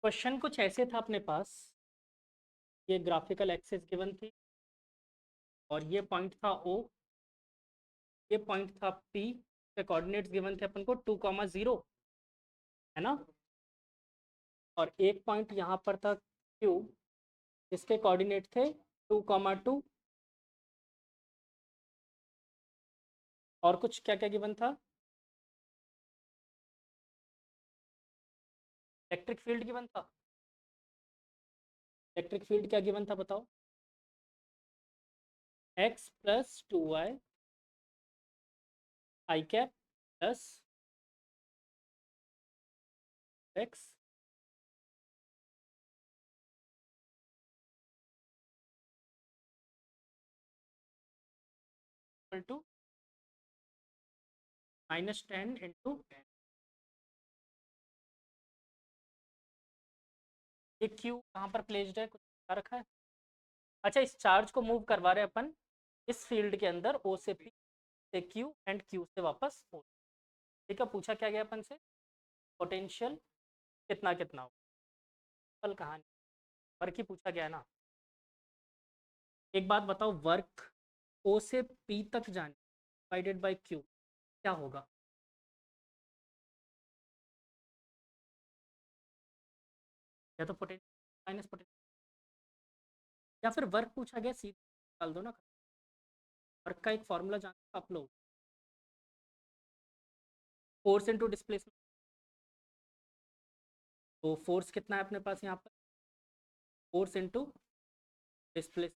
Question कुछ ऐसे था अपने पास। ये ग्राफिकल एक्सिस गिवन थी और ये पॉइंट था ओ, ये पॉइंट था पी के कोऑर्डिनेट्स गिवन थे अपन को 2,0 है ना। और एक पॉइंट यहाँ पर था क्यू, जिसके कोऑर्डिनेट थे 2,2। और कुछ क्या क्या गिवन था? इलेक्ट्रिक फील्ड गिवन था। इलेक्ट्रिक फील्ड क्या गिवन था बताओ? x plus 2y i cap plus x equal to -10 into 10। ये क्यू कहाँ पर प्लेस्ड है, कुछ बता रखा है? अच्छा, इस चार्ज को मूव करवा रहे हैं अपन इस फील्ड के अंदर, ओ से पी से क्यू एंड क्यू से वापस ओ। ठीक है, पूछा क्या गया अपन से? पोटेंशियल कितना कितना हो। कल कहानी वर्क ही पूछा गया है ना। एक बात बताओ, वर्क ओ से पी तक जाने डिवाइडेड बाय क्यू क्या होगा? या तो पोटेंशियल माइनस पोटेंशियल, या फिर वर्क पूछा गया सीधे डाल दो ना। वर्क का एक फॉर्मूला जानते हो आप लोग? Force into displacement. तो फोर्स कितना है अपने पास यहाँ पर? Force into displacement.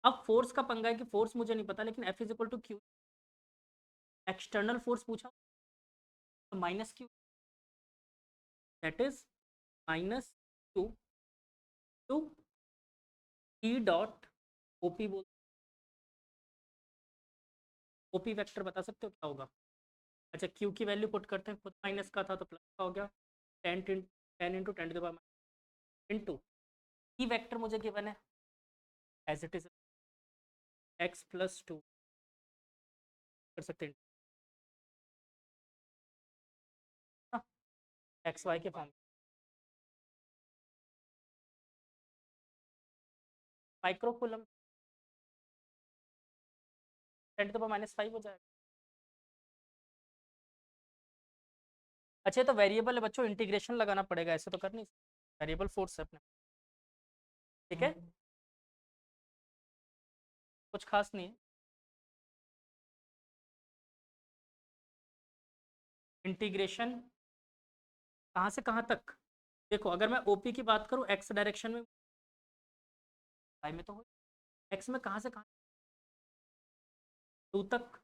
अब फोर्स का पंगा है कि फोर्स मुझे नहीं पता, लेकिन F is equal to q. External force पूछा तो minus q, that is minus q to e dot OP बोल। ओपी वेक्टर बता सकते हो क्या होगा? अच्छा, क्यू की वैल्यू पुट करते हैं, खुद माइनस का था तो प्लस का हो गया। 10 इंटू 10 इंटू ई वेक्टर मुझे गिवन है as it is x plus 2 कर सकते हैं एक्स वाई के फॉर्म। माइक्रो कूलम 10⁻⁵ हो जाएगा। अच्छा, तो वेरिएबल है बच्चों, इंटीग्रेशन लगाना पड़ेगा, ऐसे तो कर नहीं सकते। वेरिएबल फोर्स है अपने। ठीक है, कुछ खास नहीं है। इंटीग्रेशन कहाँ से कहाँ तक? देखो, अगर मैं ओपी की बात करूँ एक्स डायरेक्शन में, वाई में तो हो, एक्स में कहाँ से कहाँ? 2 तक।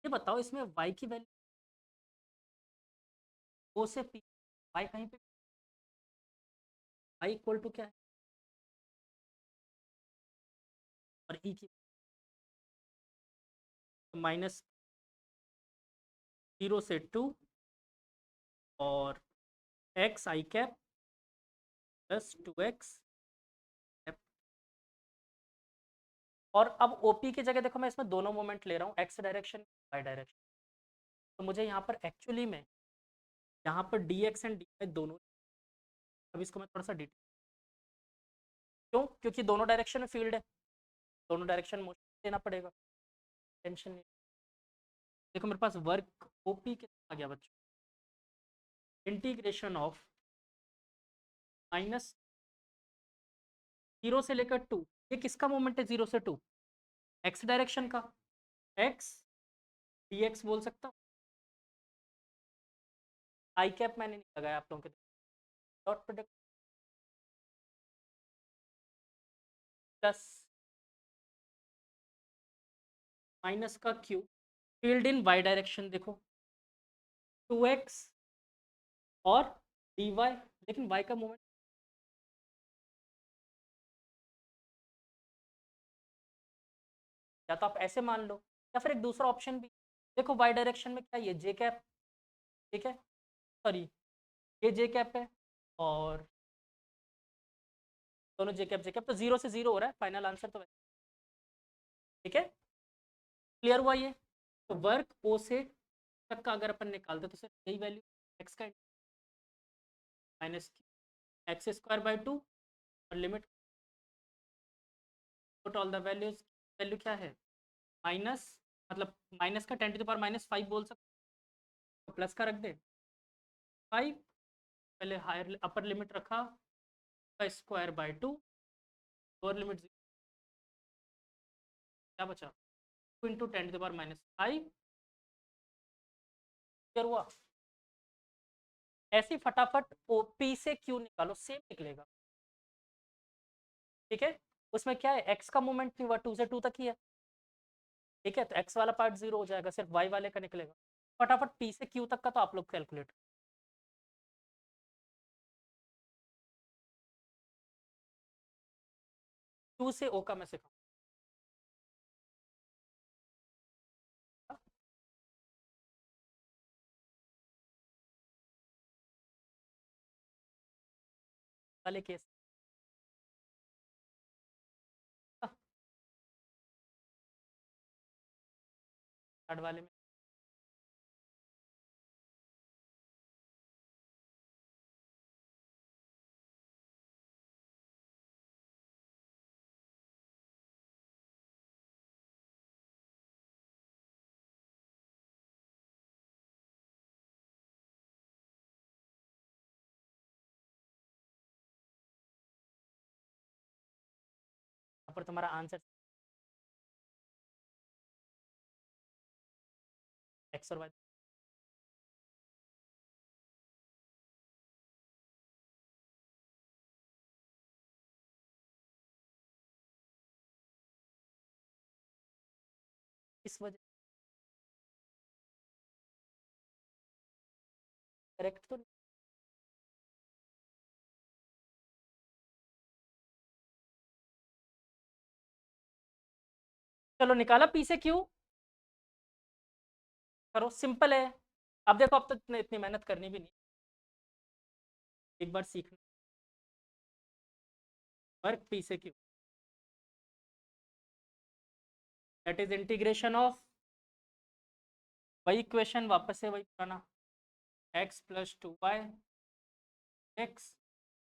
ये बताओ इसमें वाई की वैल्यू ओ से पी, वाई कहीं पे, वाई इक्वल टू क्या है? और ई की -0 से 2 और एक्स आई कैप प्लस 2x। और अब ओपी की जगह देखो, मैं इसमें दोनों मोमेंट ले रहा हूँ, एक्स डायरेक्शन वाई डायरेक्शन। तो मुझे यहाँ पर एक्चुअली में यहाँ पर d x and d y दोनों। अब इसको मैं थोड़ा सा डिटेल, क्यों? क्योंकि दोनों डायरेक्शन में फील्ड है, दोनों डायरेक्शन मोशन देना पड़ेगा। टेंशन नहीं। देखो मेरे पास वर्क ओपी कितना आ गया बच्चों? इंटीग्रेशन ऑफ -0 से लेकर 2। ये किसका मोमेंट है 0 से 2? एक्स डायरेक्शन का। एक्स डी एक्स बोल सकता हूँ। आई कैप मैंने नहीं लगाया आप लोगों के, डॉट प्रोडक्ट प्लस माइनस का q, field in y direction देखो 2x और dy, लेकिन y का मोमेंट, या तो आप ऐसे मान लो, या फिर एक दूसरा ऑप्शन भी देखो, y डायरेक्शन में क्या, ये जे कैप, ठीक है, सॉरी ये जे कैप है, और दोनों जे कैप तो 0 से 0 हो रहा है, फाइनल आंसर तो ठीक है। क्लियर हुआ ये? तो वर्क ओ से तक का अगर अपन निकालते तो सिर्फ यही वैल्यू एक्स का माइनस एक्स स्क्वायर बाई 2 और limit put all the values. Value क्या है माइनस, मतलब माइनस का 10⁻⁻5 बोल सकते, तो प्लस का रख दे 5, पहले हायर अपर लिमिट रखा स्क्वायर बाई 2, लोअर लिमिट क्या बचा 2 इंटू 10⁻⁻5। क्लियर हुआ? ऐसे फटाफट पी से क्यू निकालो, सेम निकलेगा। ठीक है, उसमें क्या है एक्स का मूवमेंट नहीं हुआ, 2 से 2 तक ही है। ठीक है, तो एक्स वाला पार्ट जीरो हो जाएगा, सिर्फ वाई वाले का निकलेगा। फटाफट पी से क्यू तक का तो आप लोग कैलकुलेट। क्यू से ओ का मैं सिखाऊँ वाले केस थर्ड वाले में। यहाँ पर तुम्हारा आंसर एक्स और वाई। इस वजह करेक्ट तो नहीं। चलो निकाला पी से क्यू, करो सिंपल है। अब देखो अब तो इतनी मेहनत करनी भी नहीं, एक बार सीखना। वर्क पी से q that is integration of, वही इक्वेशन वापस से वही पुराना, x plus 2y x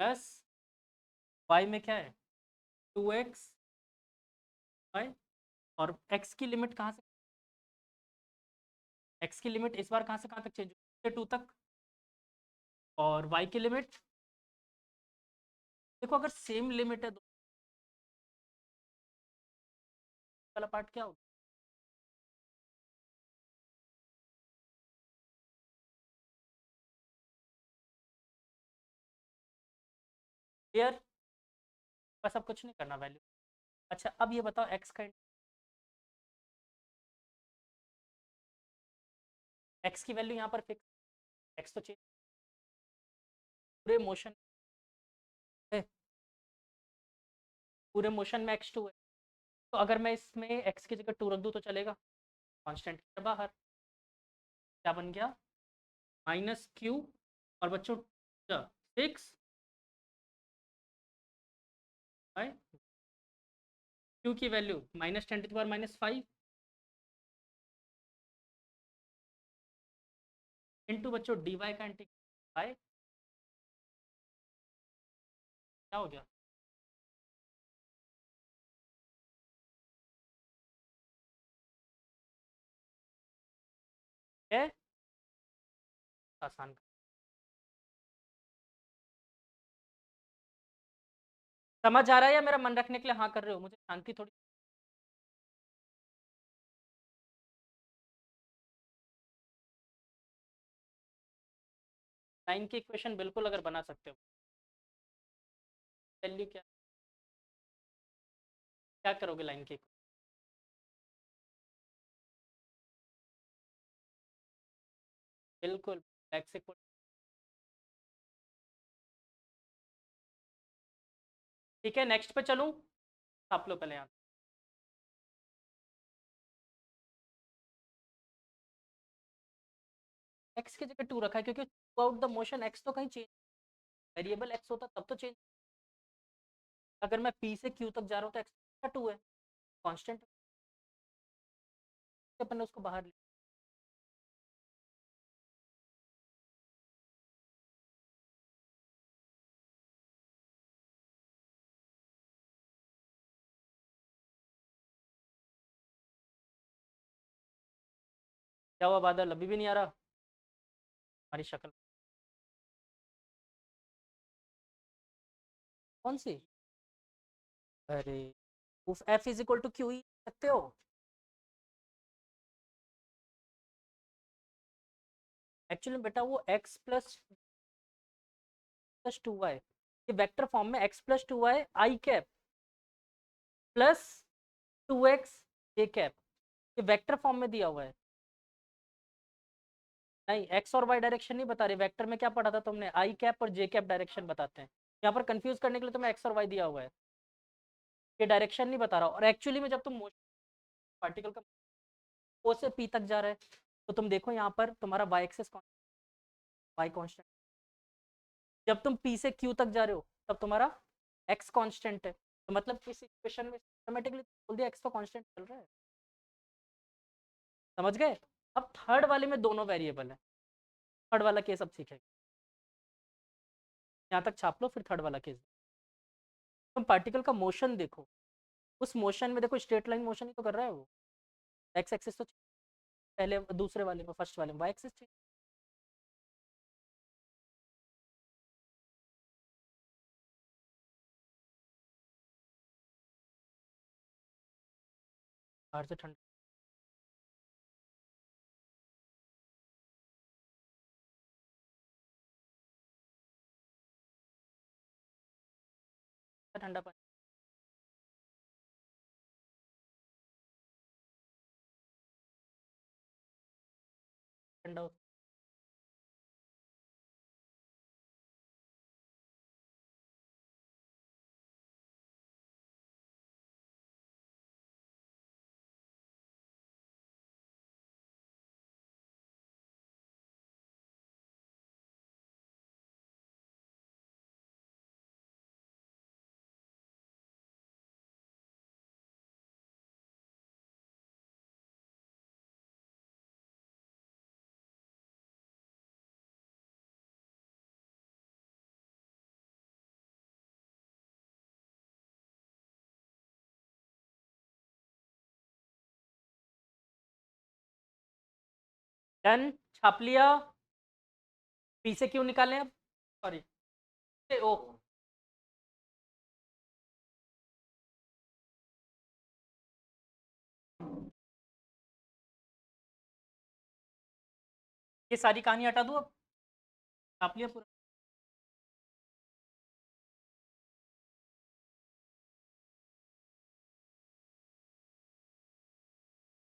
plus y में क्या है 2x वाई, और x की लिमिट कहाँ से, x की लिमिट इस बार कहाँ से कहाँ तक चेंज हुई 2 तक, और y की लिमिट देखो अगर सेम लिमिट है तो वाला पार्ट क्या होगा क्लियर, बस अब कुछ नहीं करना वैल्यू। अच्छा अब ये बताओ x का x की वैल्यू यहाँ पर फिक्स, x तो चेंज पूरे मोशन है, पूरे मोशन में x2 है, तो अगर मैं इसमें x की जगह 2 रख दूँ तो चलेगा, कांस्टेंट के बाहर क्या बन गया माइनस क्यू, और बच्चों 6 बाय क्यू की वैल्यू -10⁻⁻5 इंटू बच्चों डी वाई का इंटीग्रल बाय क्या हो गया है आसान। समझ आ रहा है या मेरा मन रखने के लिए हाँ कर रहे हो, मुझे शांति थोड़ी। लाइन की इक्वेशन बिल्कुल अगर बना सकते हो, वैल्यू क्या क्या करोगे लाइन की, बिल्कुल बैक से ठीक है नेक्स्ट पे चलूँ, आप लोग पहले यहाँ एक्स की जगह 2 रखा है क्योंकि through out the motion x तो कहीं चेंज, वेरिएबल एक्स होता तब तो चेंज, अगर मैं पी से क्यू तक जा रहा हूँ तो एक्स का 2 है कांस्टेंट। अपन ने उसको बाहर लिया। क्या हुआ बादल, अभी भी नहीं आ रहा हमारी शक्ल? कौन सी? अरे उफ, F is equal to Q ही सकते हो। एक्चुअली बेटा वो x प्लस टू वाई, ये वेक्टर फॉर्म में x plus two Y I cap plus two X J cap, ये वेक्टर फॉर्म में दिया हुआ है। नहीं, एक्स और वाई डायरेक्शन नहीं बता रहे, वेक्टर में क्या पढ़ा था तुमने, आई कैप और जे कैप डायरेक्शन बताते हैं। यहाँ पर कंफ्यूज करने के लिए तुम्हें एक्स और वाई दिया हुआ है, ये डायरेक्शन नहीं बता रहा। और एक्चुअली में जब तुम मोशन पार्टिकल का ओ से पी तक जा रहा है, तो तुम देखो यहाँ पर तुम्हारा वाई एक्सेस वाई कांस्टेंट, जब तुम पी से क्यू तक जा रहे हो तब तुम्हारा एक्स कांस्टेंट है, तो मतलब इस इक्वेशन में ऑटोमेटिकली बोल दिया एक्स तो कांस्टेंट चल रहा है। समझ गए? अब थर्ड वाले में दोनों वेरिएबल है, थर्ड वाला केस अब सीखेंगे। यहाँ तक छाप लो, फिर थर्ड वाला केस। तुम पार्टिकल का मोशन देखो, उस मोशन में देखो स्ट्रेट लाइन मोशन ही तो कर रहा है वो। एक्स एक्सिस तो पहले दूसरे वाले में, फर्स्ट वाले में वाई एक्सिस चाहिए। बाहर से ठंडा ठंडा पानी। ठंडा होता डन, छाप लिया। पी से क्यों निकालें अब, सॉरी ओ। ये सारी कहानी हटा दूँ अब, छाप लिया पूरा।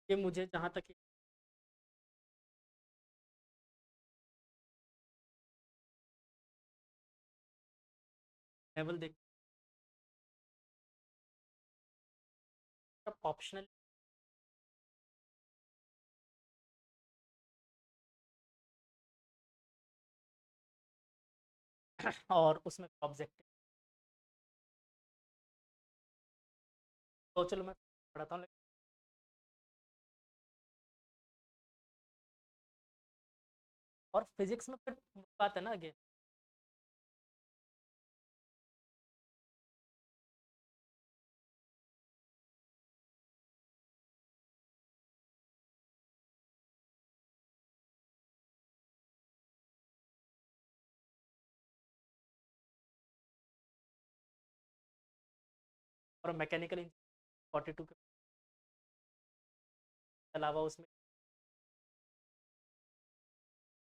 ये मुझे जहाँ तक लेवल देख, ऑप्शनल और उसमें ऑब्जेक्ट, तो चलो मैं पढ़ाता हूँ। और फिजिक्स में फिर बात है ना आगे, और मैकेनिकल 42 के अलावा उसमें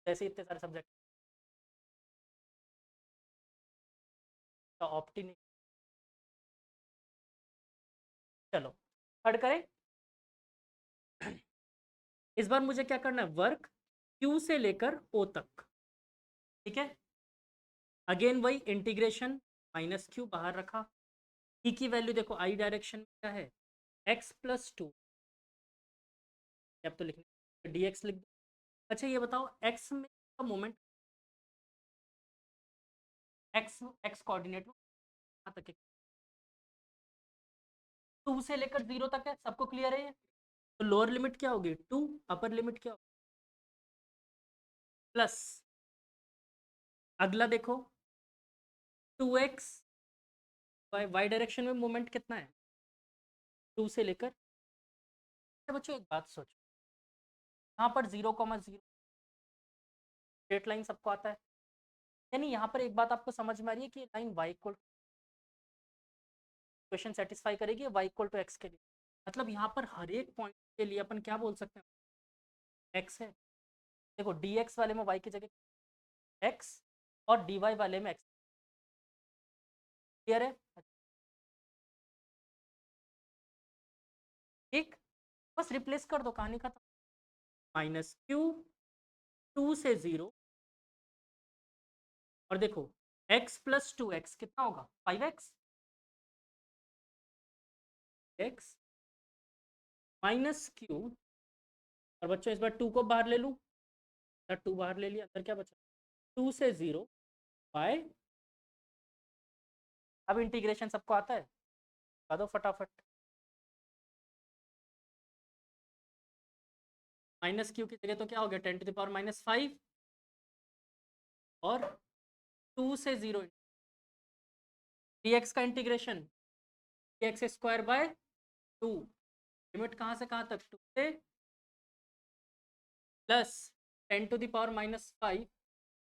जैसे इतने सारे सब्जेक्ट का ऑप्टी नहीं। चलो थर्ड करें। इस बार मुझे क्या करना है, वर्क क्यू से लेकर ओ तक, ठीक है। अगेन वही इंटीग्रेशन, माइनस क्यू बाहर रखा, ई की वैल्यू देखो आई डायरेक्शन में क्या है, एक्स प्लस टू, अब तो लिखने डी एक्स लिख दो। अच्छा ये बताओ एक्स में का मोमेंट, एक्स एक्स कोऑर्डिनेट में कहाँ तक है, टू से लेकर जीरो तक है, सबको क्लियर है ये? तो लोअर लिमिट क्या होगी 2, अपर लिमिट क्या होगी प्लस, अगला देखो 2x, वाई डायरेक्शन में मूवमेंट कितना है 2 से लेकर। अच्छा बच्चों एक बात सोचो, यहाँ पर 0,0 स्ट्रेट लाइन सबको आता है, यानी यहाँ पर एक बात आपको समझ में आ रही है कि line y equal equation satisfy करेगी y इक्वल टू एक्स के लिए, मतलब यहाँ पर हर एक पॉइंट के लिए अपन क्या बोल सकते हैं x है। देखो dx वाले में y की जगह x और dy वाले में x, क्लियर है, ठीक, बस रिप्लेस कर दो कहानी खत्म। माइनस क्यू 2 से 0, और देखो x प्लस 2x कितना होगा 5x, x माइनस क्यू, और बच्चों इस बार 2 को बाहर ले लूँ, 2 बाहर ले लिया, अंदर क्या बचा 2 से 0 बाय, अब इंटीग्रेशन सबको आता है, बता दो फटाफट, माइनस क्यू की जगह तो क्या हो गया 10⁻⁻5 और 2 से 0 dx का integration dx square by 2, limit कहाँ से कहाँ तक 2 से प्लस 10⁻⁻5,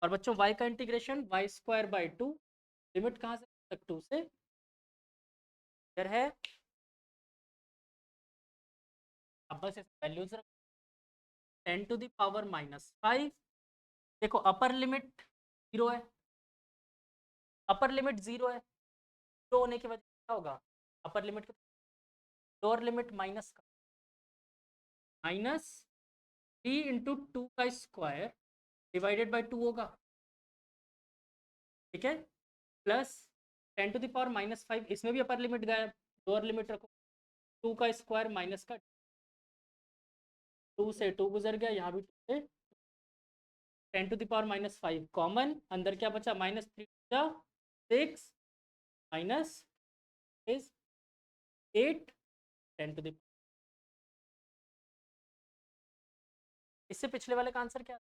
और बच्चों y का integration y square by 2, limit कहाँ से तक 2 से, इधर है, अब बस वैल्यूज रख 10⁻⁻5, देखो अपर लिमिट 0 है, अपर लिमिट 0 है, 0 होने की वजह से क्या होगा upper limit, lower limit minus का माइनस 3 × 2 का स्क्वायर डिवाइडेड बाय 2 होगा, ठीक है, प्लस 10⁻⁻5, इसमें भी अपर लिमिट गायब, लोअर लिमिट रखो 2 का स्क्वायर माइनस का 2 से 2 गुजर गया, यहाँ भी 2 से 10⁻⁻5 कॉमन, अंदर क्या बचा -3 माइनस इज 8 10 इससे पिछले वाले का आंसर क्या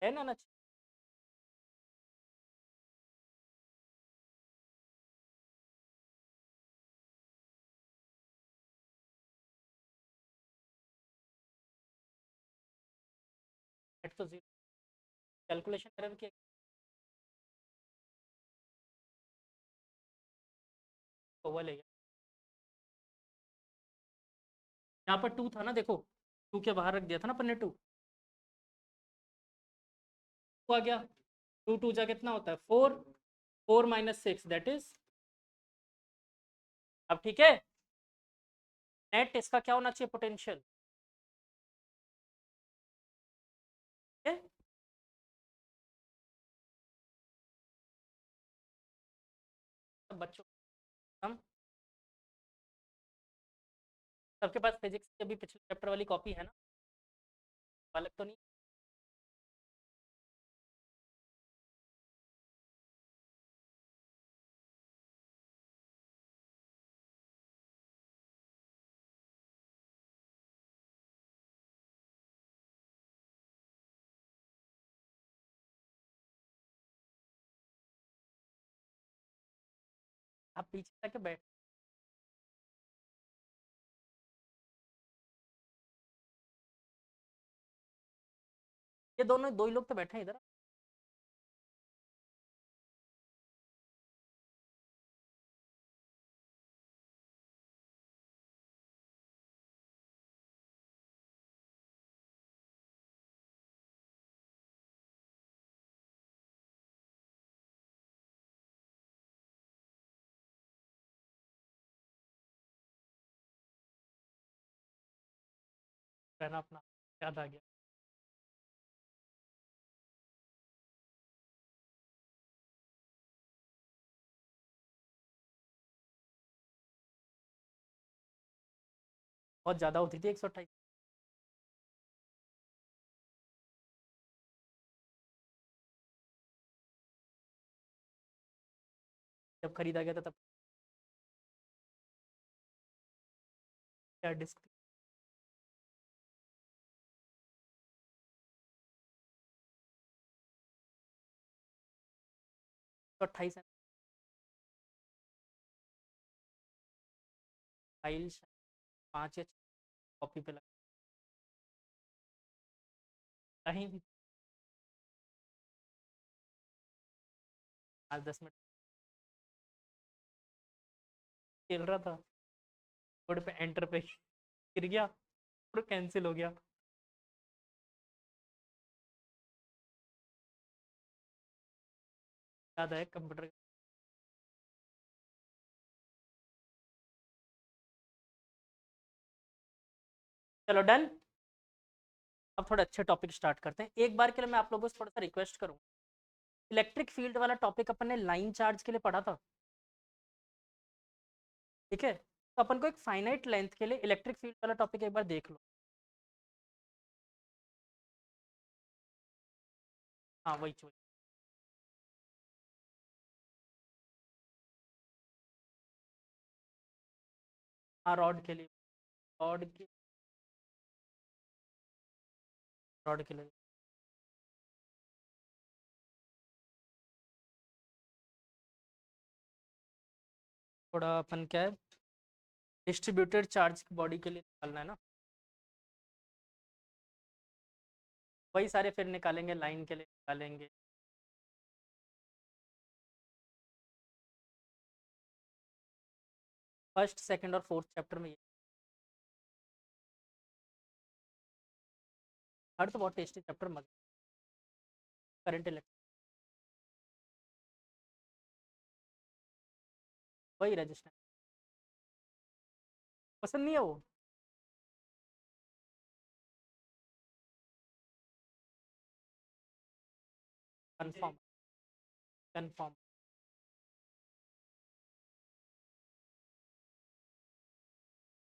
है ना 8 तो 0, कैलकुलेशन एरर की ओवल है, यहाँ पर 2 था ना, देखो 2 के बाहर रख दिया था ना अपन ने 2 आ गया, 2 2 जा कितना होता है 4, 4 माइनस 6 दैट इज, अब ठीक है, नेट इसका क्या होना चाहिए पोटेंशियल, ठीक है, सब बच्चों हम सबके पास फिजिक्स की अभी पिछले चैप्टर वाली कॉपी है ना, बालक तो नहीं, आप पीछे जाके बैठ, ये दोनों दो ही लोग तो बैठे हैं इधर, रहना अपना, याद आ गया, बहुत ज़्यादा होती थी 128, जब खरीदा गया था तब क्या डिस्क? तो 28 फाइल 5 या कॉपी पे लगा कहीं भी 5-10 मिनट खेल रहा था, बोर्ड पे एंटर पे गिर गया और कैंसिल हो गया। याद है कंप्यूटर। चलो डन। अब थोड़े अच्छे टॉपिक स्टार्ट करते हैं एक बार के लिए। मैं आप लोगों से थोड़ा सा रिक्वेस्ट करूँ, इलेक्ट्रिक फील्ड वाला टॉपिक अपन ने लाइन चार्ज के लिए पढ़ा था, ठीक है? तो अपन को एक फाइनाइट लेंथ के लिए इलेक्ट्रिक फील्ड वाला टॉपिक एक बार देख लो। हाँ वही चीज। हाँ रॉड के लिए, रॉड की, रॉड के लिए थोड़ा अपन क्या है, डिस्ट्रीब्यूटेड चार्ज की बॉडी के लिए निकालना है ना, वही सारे फिर निकालेंगे, लाइन के लिए निकालेंगे। फर्स्ट सेकंड और फोर्थ चैप्टर में ये हर तो बहुत टेस्टी चैप्टर मजा, करंट इलेक्ट्रिक, वही रेजिस्टेंस। पसंद नहीं है वो? Confirm, confirm.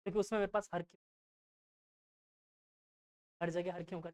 क्योंकि उसमें मेरे पास हर क्यों, हर जगह हर क्यों का।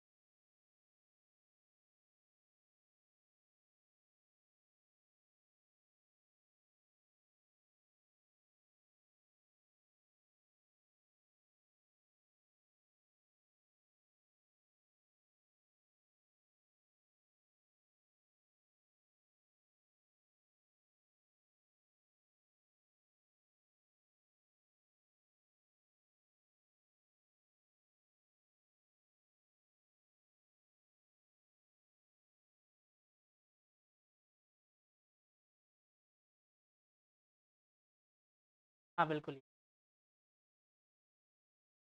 हाँ बिल्कुल।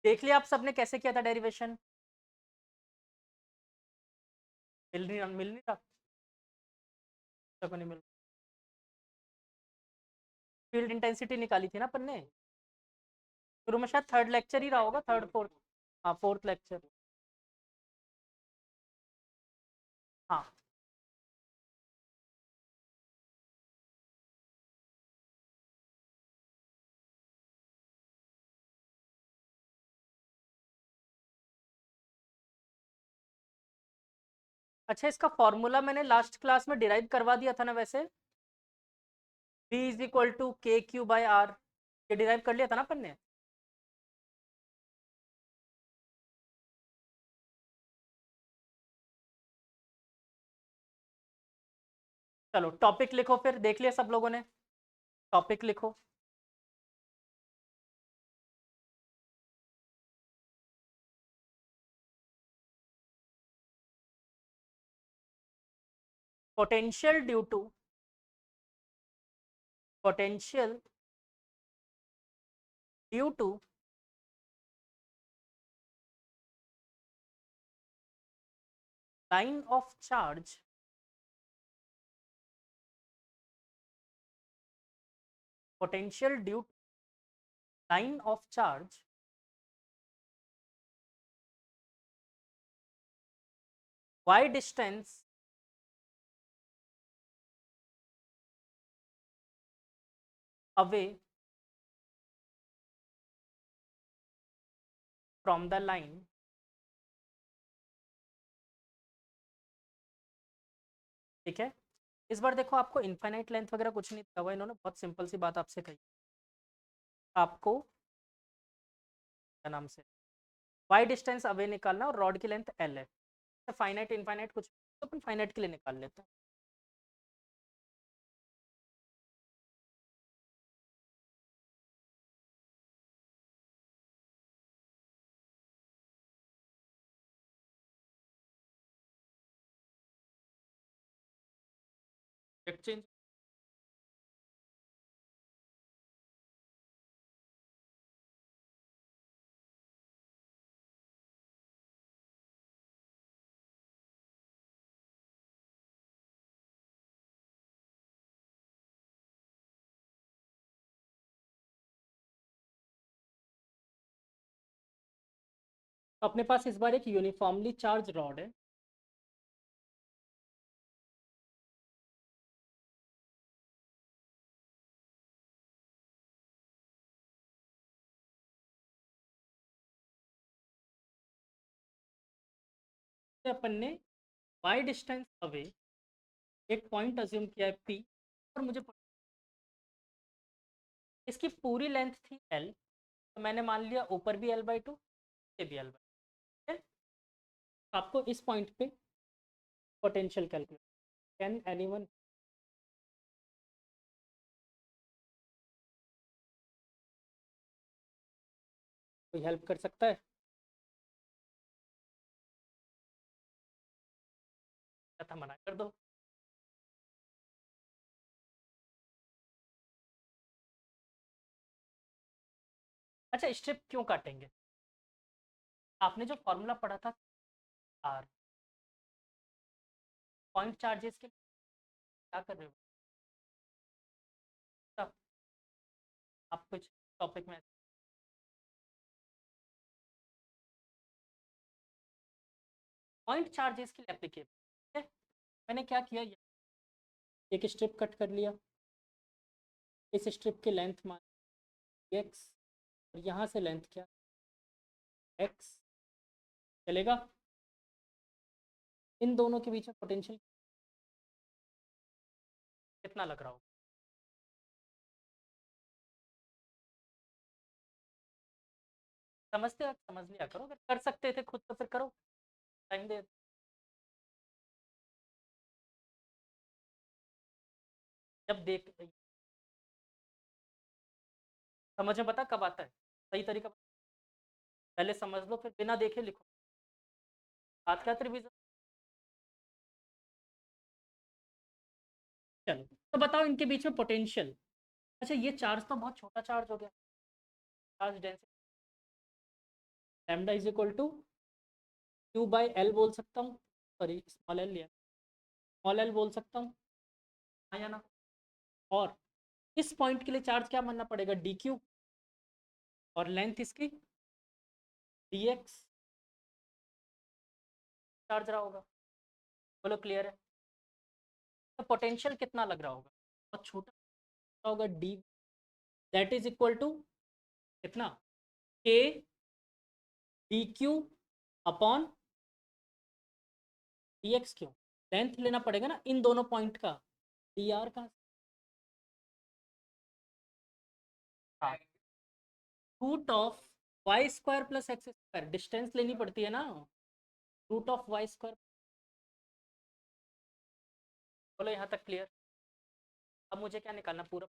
देख लिया आप सबने कैसे किया था डेरिवेशन? मिल नहीं रहा, सबको नहीं मिल। फील्ड इंटेंसिटी निकाली थी ना अपन ने शुरू में, शायद थर्ड लेक्चर ही रहा होगा, थर्ड फोर्थ। हाँ फोर्थ लेक्चर। हाँ अच्छा, इसका फॉर्मूला मैंने लास्ट क्लास में डिराइव करवा दिया था ना वैसे, V is equal to K Q by are, ये डिराइव कर लिया था ना अपन ने। चलो टॉपिक लिखो फिर, देख लिया सब लोगों ने? टॉपिक लिखो। Potential due to, potential due to line of charge potential due line of charge y distance away from the line ठीक है। इस बार देखो आपको इनफाइनाइट लेंथ वगैरह कुछ नहीं दिया हुआ, इन्होंने बहुत सिंपल सी बात आपसे कही, आपको क्या नाम से y डिस्टेंस अवे निकालना और रॉड की लेंथ l है। फाइनाइट इनफाइनाइट कुछ तो अपन फाइनाइट के लिए निकाल लेते हैं। एक्सचेंज तो अपने पास इस बार एक यूनिफॉर्मली चार्ज रॉड है। अपन ने y डिस्टेंस अवे एक पॉइंट अज्यूम किया है P और मुझे इसकी पूरी लेंथ थी L, तो मैंने मान लिया ऊपर भी L/2 नीचे भी L/2 है। आपको इस पॉइंट पे पोटेंशियल कैलकुलेट, कैन एनीवन कोई हेल्प कर सकता है? था मना कर दो। अच्छा स्ट्रिप क्यों काटेंगे? आपने जो फॉर्मूला पढ़ा था आर पॉइंट चार्जेस के लिए क्या कर रहे हो? तब आप कुछ टॉपिक में पॉइंट चार्जेस के लिए एप्लीकेबल है। मैंने क्या किया, एक स्ट्रिप कट कर लिया, इस स्ट्रिप की लेंथ मान x और यहाँ से लेंथ क्या x चलेगा। इन दोनों के बीच में पोटेंशियल कितना लग रहा होगा? समझते हो? समझ लिया करो, अगर कर सकते थे खुद तो फिर करो, टाइम दे। जब देख समझ में पता कब आता है सही तरीका, पहले समझ लो फिर बिना देखे लिखो। आज का रिवीजन। चलो तो बताओ इनके बीच में पोटेंशियल। अच्छा ये चार्ज तो बहुत छोटा चार्ज हो गया, charge density lambda is equal to q by l बोल सकता हूँ, सॉरी स्मॉल एल लिया, स्मॉल एल बोल सकता हूँ, हाँ या ना? और इस पॉइंट के लिए चार्ज क्या मानना पड़ेगा, डी क्यू, और लेंथ इसकी डी एक्स चार्ज रहा होगा। बोलो क्लियर है? तो पोटेंशियल कितना लग रहा होगा, बहुत छोटा होगा, d that is equal to कितना, k d q upon d x q. Length लेना पड़ेगा ना इन दोनों पॉइंट का, डी आर का, हाँ, root of y square plus x square, distance लेनी पड़ती है ना, रूट ऑफ वाई स्क्वायर। बोलो यहाँ तक क्लियर? अब मुझे क्या निकालना पूरा,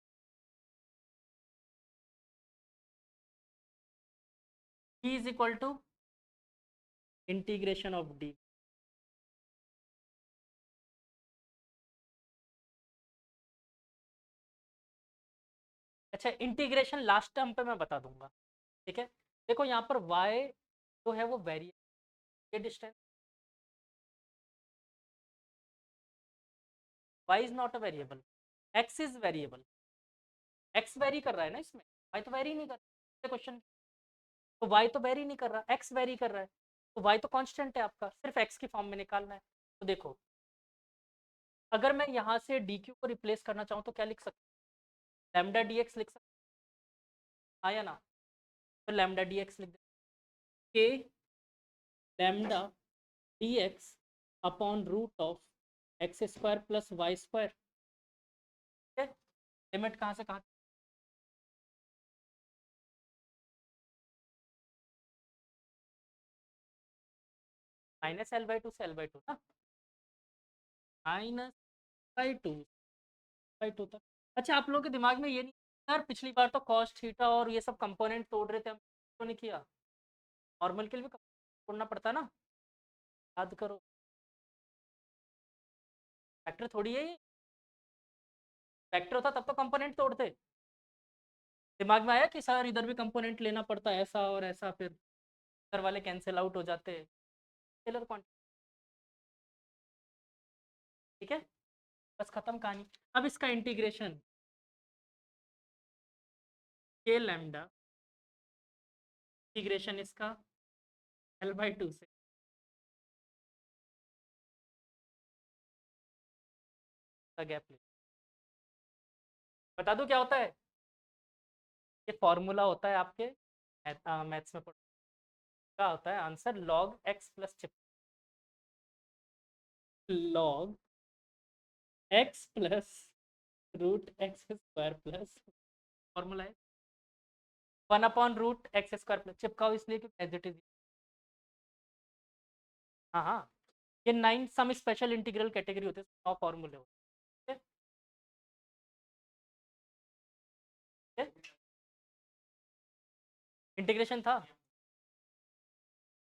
P is equal to integration of d. अच्छा इंटीग्रेशन लास्ट टर्म पे मैं बता दूंगा, ठीक है? देखो यहाँ पर y जो है वो वेरी, ये distance y is not a variable, x is variable, x very कर रहा है ना इसमें, y तो वेरी नहीं कर रहा क्वेश्चन, तो y तो वेरी नहीं कर रहा, x वेरी कर रहा है, तो y तो कांस्टेंट है आपका, सिर्फ x की फॉर्म में निकालना है। तो देखो अगर मैं यहाँ से dq को रिप्लेस करना चाहूँ तो क्या लिख सकता हूँ, लैम्डा dx लिख सकता हूँ, हाँ या ना? तो लैम्डा dx लिख दे, k lambda dx upon root of x square plus y square, ठीक है? लिमिट कहाँ से कहाँ, माइनस एल बाई टू से एल बाई टू ना, minus by two by two तक। अच्छा, आप लोगों के दिमाग में ये नहीं यार, पिछली बार तो कॉस थीटा और ये सब कंपोनेंट तोड़ रहे थे हम, तो नहीं किया? नॉर्मल के लिए भी तोड़ना पड़ता ना, याद करो। फैक्टर थोड़ी है ये, फैक्टर होता तब तो कंपोनेंट तोड़ते। दिमाग में आया कि सर इधर भी कंपोनेंट लेना पड़ता है ऐसा और ऐसा, फिर इधर वाले कैंसिल आउट हो जाते। स्केलर क्वांटिटी, ठीक है, बस खत्म कहानी। अब इसका इंटीग्रेशन के लैम्डा, इंटीग्रेशन इसका एल बाई टू से गैप ले, बता दूं क्या होता है? ये फॉर्मूला होता है आपके मैथ्स में क्या होता है answer, log x plus chip, log x plus root x square plus, formula है 1/√x² प्लस, चिपकाओ इसलिए क्योंकि एज इट इज। हाँ हाँ, ये 9 सम स्पेशल इंटीग्रल कैटेगरी होते हैं, 9 फॉर्मूले होते हैं, ठीक है? इंटीग्रेशन था।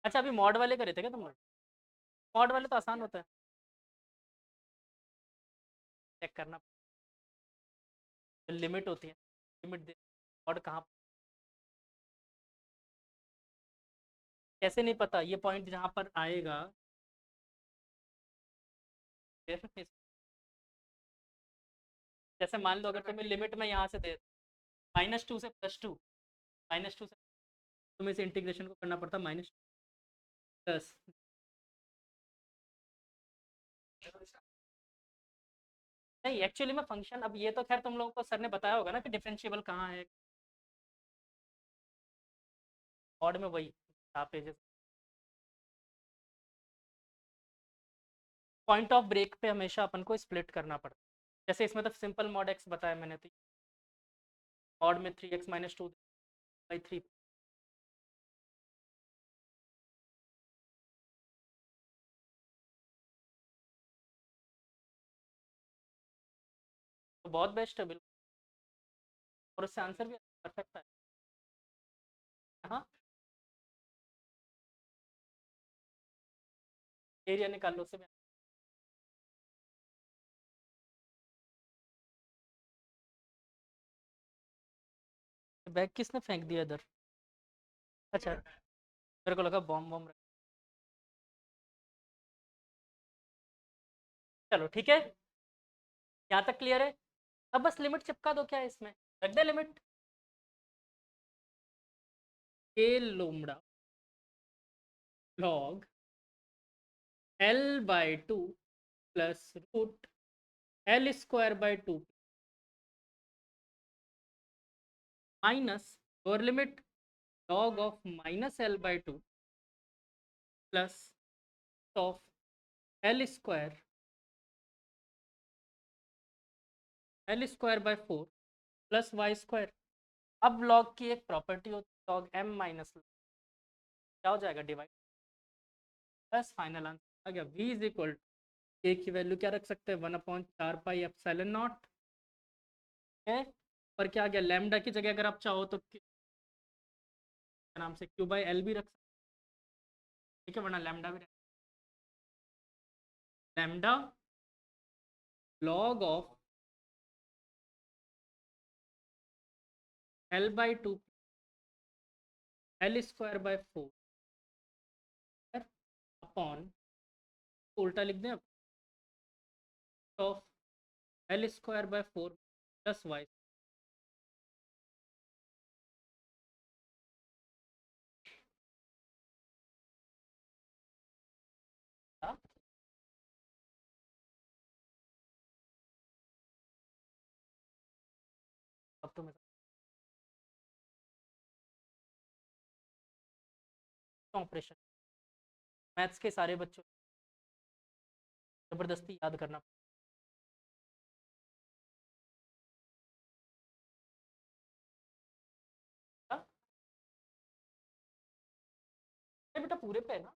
अच्छा, अभी मॉड वाले करे थे क्या तुम लोग? मॉड वाले तो आसान होता है, चेक करना, लिमिट होती है, लिमिट दे, मॉड कहाँ, कैसे नहीं पता, ये पॉइंट जहाँ पर आएगा फिर जैसे मान लो अगर तुम्हें लिमिट में यहाँ से दे -2 से +2, -2 से तुम्हें इसे इंटीग्रेशन को करना पड़ता -10। नहीं एक्चुअली में फंक्शन, अब ये तो खैर तुम लोगों को सर ने बताया होगा ना कि डिफरेंशिएबल कहाँ है, मॉड में वही पेजेस, पॉइंट ऑफ ब्रेक पे हमेशा अपन को स्प्लिट करना पड़ता है। जैसे इसमें तो सिंपल मॉड एक्स बताया मैंने, तो मॉड में 3x-2/3, तो बहुत बेस्ट है बिल्कुल, और उससे आंसर भी परफेक्ट है। हाँ, एरिया निकाल लो उससे भी। बैग किसने फेंक दिया इधर? अच्छा, मेरे को लगा बॉम्ब बॉम्ब। चलो ठीक है, यहाँ तक क्लियर है। अब बस लिमिट चिपका दो, क्या है इसमें, रख दे लिमिट के lambda log L/2 plus root L²/2 minus और limit log of -L/2 plus of L² 4 plus y²। अब log की एक प्रॉपर्टी होती है log m माइनस, क्या हो जाएगा, डिवाइड, बस फाइनल आंसर आ गया। v इज इक्वल के की वैल्यू क्या रख सकते हैं, 1/4πε0 है, और क्या आ गया, लैम्डा की जगह अगर आप चाहो तो नाम से Q/L भी रख सकते, ठीक है, वरना लैम्डा भी, lambda log of L/2 L² 4 upon, उल्टा लिख दें, ऑफ L² 4 प्लस y। अब तो मैं ऑपरेशन मैथ्स के सारे बच्चों जबरदस्ती याद करना पड़ता। बेटा पूरे पे है ना,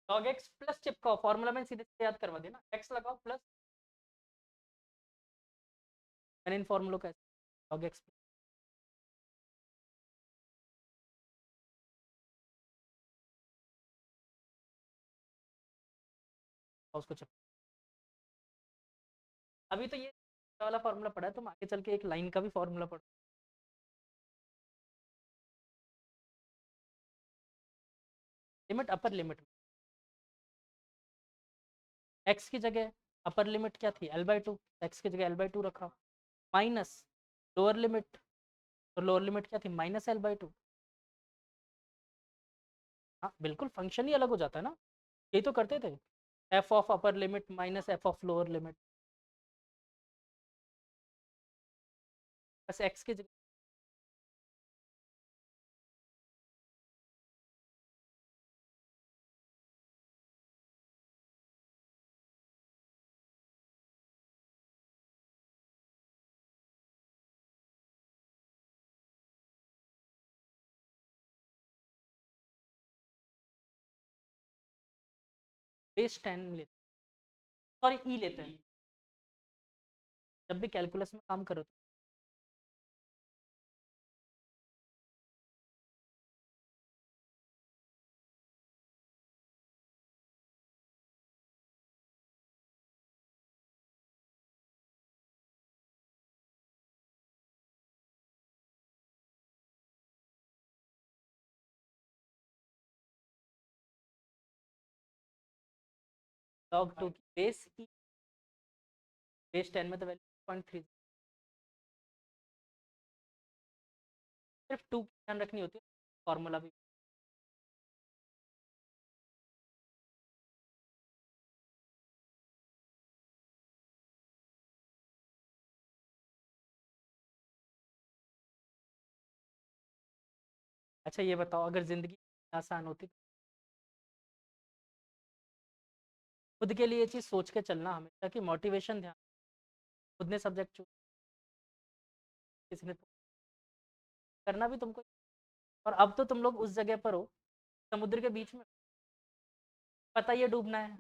log x प्लस चिपकाओ, फॉर्मूला में सीधे सीधे याद करवा देना, x लगाओ प्लस, मैंने इन फॉर्मूलों का log x उसको चिपका। अभी तो ये वाला फॉर्मूला पढ़ा है, तुम आगे चल के एक लाइन का भी फॉर्मूला पढ़ो। लिमिट अपर लिमिट, x की जगह अपर लिमिट क्या थी l/2, x की जगह l/2 रखा, माइनस लोअर लिमिट, तो लोअर लिमिट क्या थी -l/2। हाँ बिल्कुल, फंक्शन ही अलग हो जाता है ना, यही तो करते थे, f of upper limit minus f of lower limit, बस x की जगह बेस 10 लेते, सॉरी ई लेते हैं जब भी कैलकुलस में काम करो। log 2 की बेस ई, बेस 10 में तो वैल्यू 0.3, सिर्फ 2 की ध्यान रखनी होती है, फॉर्मूला भी। अच्छा ये बताओ, अगर जिंदगी आसान होती तो खुद के लिए ये चीज़ सोच के चलना हमेशा कि मोटिवेशन ध्यान, खुद ने सब्जेक्ट चूज, किसी ने करना भी तुमको, और अब तो तुम लोग उस जगह पर हो समुद्र के बीच में, पता ही है डूबना है,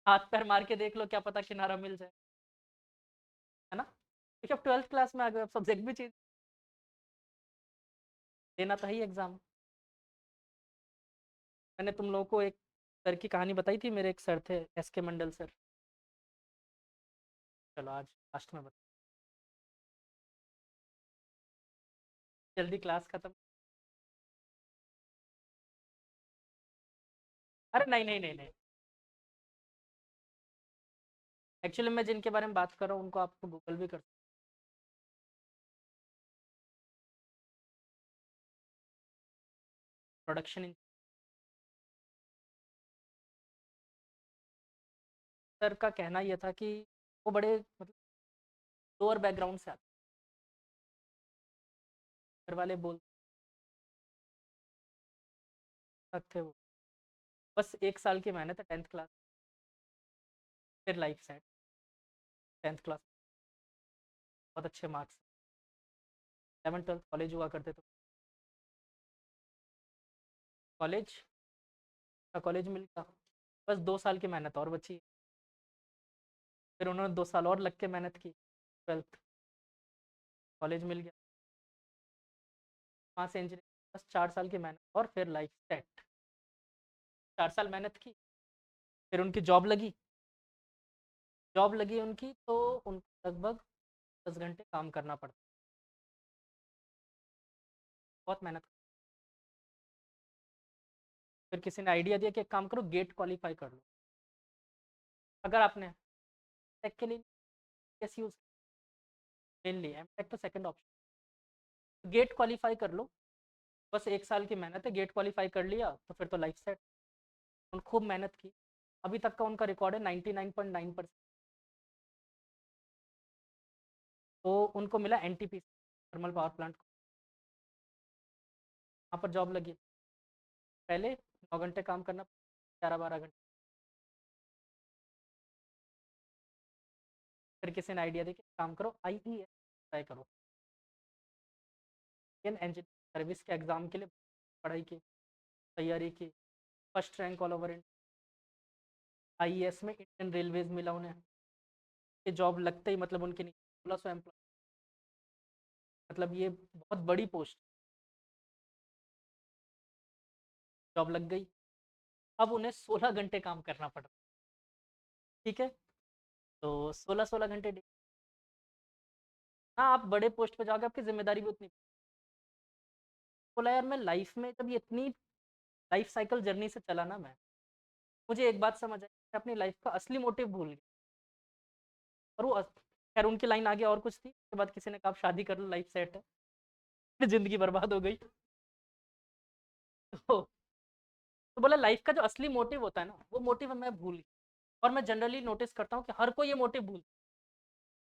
हाथ पैर मार के देख लो, क्या पता किनारा मिल जाए, है ना, क्योंकि अब 12th क्लास में आ गए, अब सब्जेक्ट भी चेंज, देना तो ही एग्जाम। मैंने तुम लोगों को एक सर की कहानी बताई थी, मेरे एक सर थे SK मंडल सर, चलो आज लास्ट में बता, जल्दी क्लास खत्म। अरे नहीं नहीं नहीं नहीं, एक्चुअली मैं जिनके बारे में बात कर रहा हूँ उनको आपको गूगल भी कर, प्रोडक्शन सर का कहना यह था कि वो बड़े मतलब लोअर बैकग्राउंड से आते, घर वाले बोल सकते वो, बस 1 साल की मेहनत है 10th क्लास, फिर लाइफ सेट, 10th क्लास बहुत अच्छे मार्क्स, 11th 12th कॉलेज हुआ करते तो, कॉलेज का कॉलेज मिल गया, बस 2 साल की मेहनत और बची, फिर उन्होंने 2 साल और लग के मेहनत की, 12th कॉलेज मिल गया, वहाँ से इंजीनियरिंग, बस 4 साल की मेहनत और फिर लाइफ सेट, 4 साल मेहनत की, फिर उनकी जॉब लगी, जॉब लगी उनकी तो उनको लगभग 10 घंटे काम करना पड़ता, बहुत मेहनत। फिर किसी ने आइडिया दिया कि एक काम करो गेट क्वालिफाई कर लो, अगर आपने टेक के लिए कैसे यूज, मेनली एम टेक तो सेकंड ऑप्शन, गेट क्वालिफाई कर लो, बस 1 साल की मेहनत है, गेट क्वालिफाई कर लिया तो फिर तो लाइफ सेट, उन्होंने खूब मेहनत की, अभी तक का उनका रिकॉर्ड है 99.9%, तो उनको मिला NTPC थर्मल पावर प्लांट, वहाँ पर जॉब लगी, पहले 9 घंटे काम करना, 11-12 घंटे, फिर किसी ने आइडिया दिया कि काम करो IES ट्राई करो, इंजीनियरिंग सर्विस के एग्ज़ाम के लिए पढ़ाई की, तैयारी की, first rank all over India, IAS में इंडियन रेलवेज मिला उन्हें, ये जॉब लगते ही मतलब उनके नीचे 1600 एम्प्लॉय, मतलब ये बहुत बड़ी पोस्ट, जॉब लग गई। अब उन्हें 16 घंटे काम करना पड़ रहा, ठीक है, तो 16-16 घंटे हाँ, आप बड़े पोस्ट पे जाओगे आपकी जिम्मेदारी भी उतनी। बोला यार मैं लाइफ में जब ये इतनी लाइफ साइकिल जर्नी से चला ना, मैं मुझे एक बात समझ आई, मैं अपनी लाइफ का असली मोटिव भूल गया। और वो खैर उनकी लाइन आगे और कुछ थी, उसके बाद किसी ने कहा शादी कर लो लाइफ सेट है जिंदगी बर्बाद हो गई तो बोला लाइफ का जो असली मोटिव होता है ना, वो मोटिव मैं भूल गया। और मैं जनरली नोटिस करता हूँ कि हर कोई ये मोटिव भूल,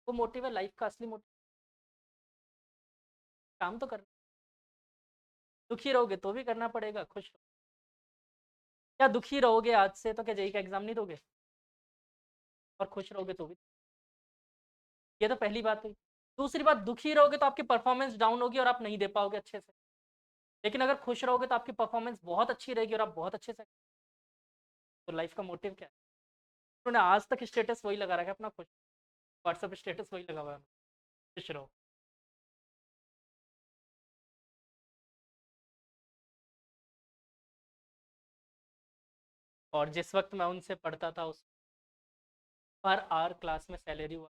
वो मोटिव है लाइफ का असली मोटिव, काम तो करना, दुखी रहोगे तो भी करना पड़ेगा, खुश रहो। क्या दुखी रहोगे आज से तो क्या जेई का एग्जाम नहीं दोगे, और खुश रहोगे तो भी। ये तो पहली बात हुई। दूसरी बात, दुखी रहोगे तो आपकी परफॉर्मेंस डाउन होगी और आप नहीं दे पाओगे अच्छे से, लेकिन अगर खुश रहोगे तो आपकी परफॉर्मेंस बहुत अच्छी रहेगी और आप बहुत अच्छे से। तो लाइफ का मोटिव क्या है? उन्होंने आज तक स्टेटस वही लगा रखा है अपना, खुश, व्हाट्सएप स्टेटस वही लगा हुआ है, खुश रहो। और जिस वक्त मैं उनसे पढ़ता था, उस पर आवर क्लास में सैलरी हुआ,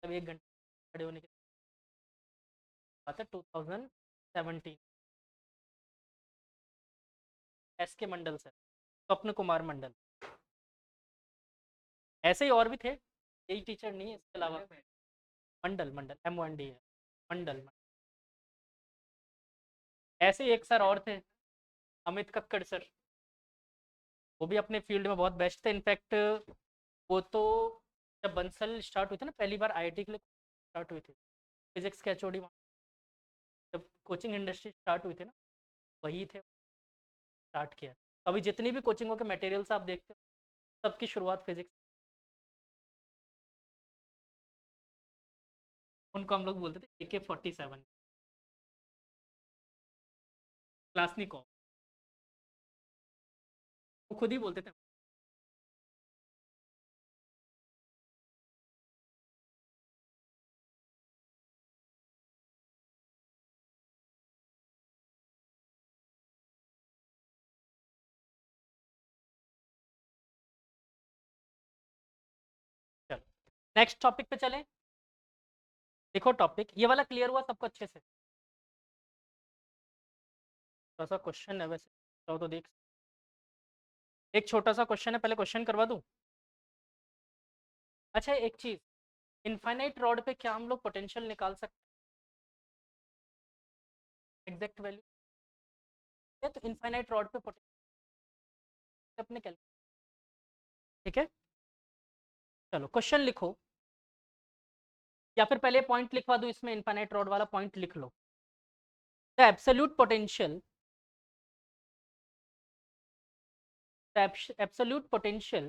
तब 1 घंटे खड़े होने की बात है, 2017। एस के मंडल सर, स्वप्न कुमार मंडल, ऐसे ही और भी थे, यही टीचर नहीं है इसके अलावा। मंडल, मंडल MOND है, मंडल। ऐसे ही एक सर और थे, अमित कक्कड़ सर, वो भी अपने फील्ड में बहुत बेस्ट थे। इनफैक्ट वो तो जब बंसल स्टार्ट हुई थी ना, पहली बार आईआईटी के लिए स्टार्ट हुई थी, फिजिक्स के एचओडी, जब कोचिंग इंडस्ट्री स्टार्ट हुई थी ना, वही थे, स्टार्ट किया। अभी जितनी भी कोचिंगों के मटेरियल्स आप देखते हो, सबकी शुरुआत फिजिक्स, उनको हम लोग बोलते थे AK-47 क्लासनिको, वो खुद ही बोलते थे। चलो नेक्स्ट टॉपिक पे चलें। देखो टॉपिक ये वाला क्लियर हुआ सबको अच्छे से? थोड़ा सा क्वेश्चन है वैसे, तो देख, एक छोटा सा क्वेश्चन है, पहले क्वेश्चन करवा दूं। अच्छा एक चीज, इनफाइनाइट रॉड पे क्या हम लोग पोटेंशियल निकाल सकते हैं एग्जैक्ट वैल्यू? तो इनफाइनाइट रॉड पे पोटेंशियल अपने कैलकुलेट, ठीक है। चलो क्वेश्चन लिखो, या फिर पहले पॉइंट लिखवा दूं इसमें, इनफाइनाइट रॉड वाला पॉइंट लिख लो। The absolute potential, the absolute potential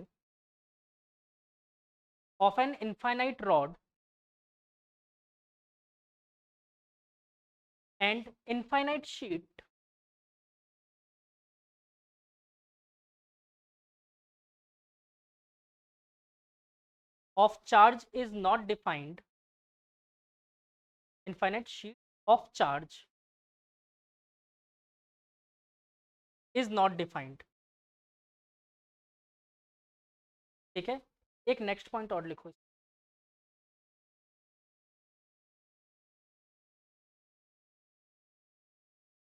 of an infinite rod and infinite sheet of charge is not defined. Infinite sheet of charge is not defined, ठीक है। एक नेक्स्ट पॉइंट और लिखो,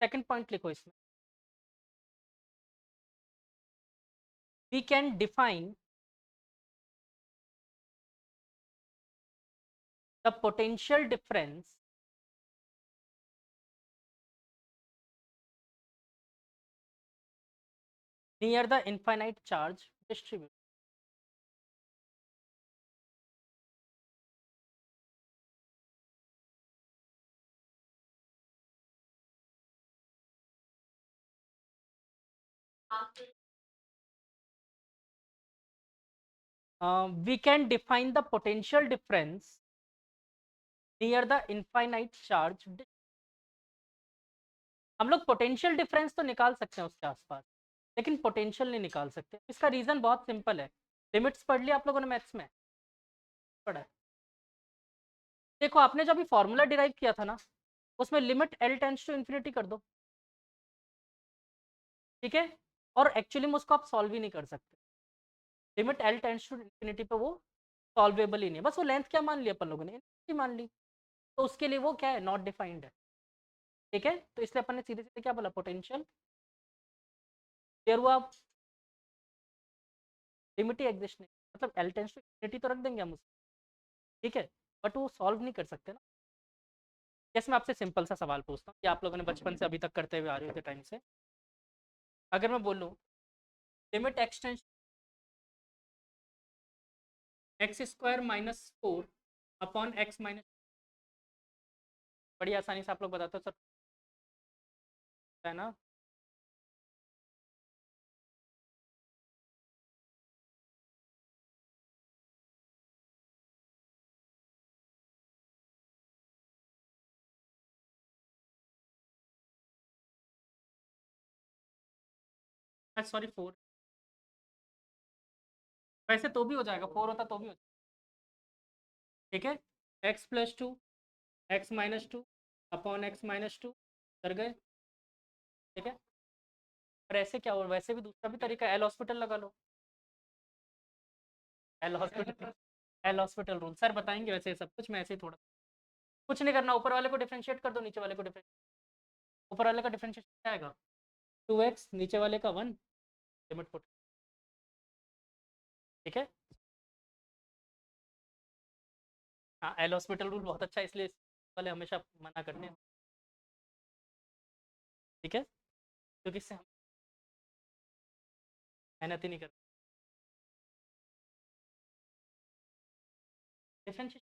सेकंड पॉइंट लिखो इसमें, we can define the potential difference near the infinite charge distribution. We can define the potential difference near the infinite charge, हम लोग potential difference तो निकाल सकते हैं उसके आसपास, लेकिन पोटेंशियल नहीं निकाल सकते। इसका रीज़न बहुत सिंपल है, लिमिट्स पढ़ लिया आप लोगों ने मैथ्स में पढ़ा है। देखो आपने जो अभी फॉर्मूला डिराइव किया था ना, उसमें limit L tends to infinity कर दो, ठीक है। और एक्चुअली में उसको आप सॉल्व ही नहीं कर सकते, limit L tends to infinity पे वो सॉल्वेबल ही नहीं है। बस वो लेंथ क्या मान ली अपन लोगों ने, इन्फिनिटी मान ली, तो उसके लिए वो क्या है, नॉट डिफाइंड है, ठीक है। तो इसलिए अपन ने सीधे सीधे क्या बोला, पोटेंशियल देयर हुआ, लिमिट ही एग्जिस्ट नहीं, मतलब L टेंड्स टू इन्फिनिटी तो रख देंगे हम उसको, ठीक है, बट वो सॉल्व नहीं कर सकते ना। जैसे मैं आपसे सिंपल सा सवाल पूछता हूँ, कि आप लोगों ने बचपन से अभी तक करते हुए आ रहे हो टाइम से, अगर मैं बोलूँ limit extension x square minus 4 upon x minus, बड़ी आसानी से आप लोग बताते हो सर, है ना। सॉरी 4, वैसे तो भी हो जाएगा, 4 होता तो भी हो जाएगा, ठीक है। X plus two x minus two upon x minus two कर गए, ठीक है। और ऐसे क्या हो, वैसे भी दूसरा भी तरीका, एल हॉस्पिटल लगा लो, L'Hospital, L'Hospital rule sir बताएंगे वैसे सब कुछ, मैं ऐसे ही थोड़ा कुछ नहीं करना, ऊपर वाले को डिफरेंशिएट कर दो, नीचे वाले को डिफरेंशिएट, ऊपर वाले का डिफरेंशिएशन क्या आएगा 2x, नीचे वाले का 1, लिमिट पुट, ठीक है। हाँ एल हॉस्पिटल रूल बहुत अच्छा है, इसलिए वाले हमेशा मना करते हैं, ठीक है, क्योंकि इससे हम मेहनत ही नहीं करते। डिफरेंशिएशन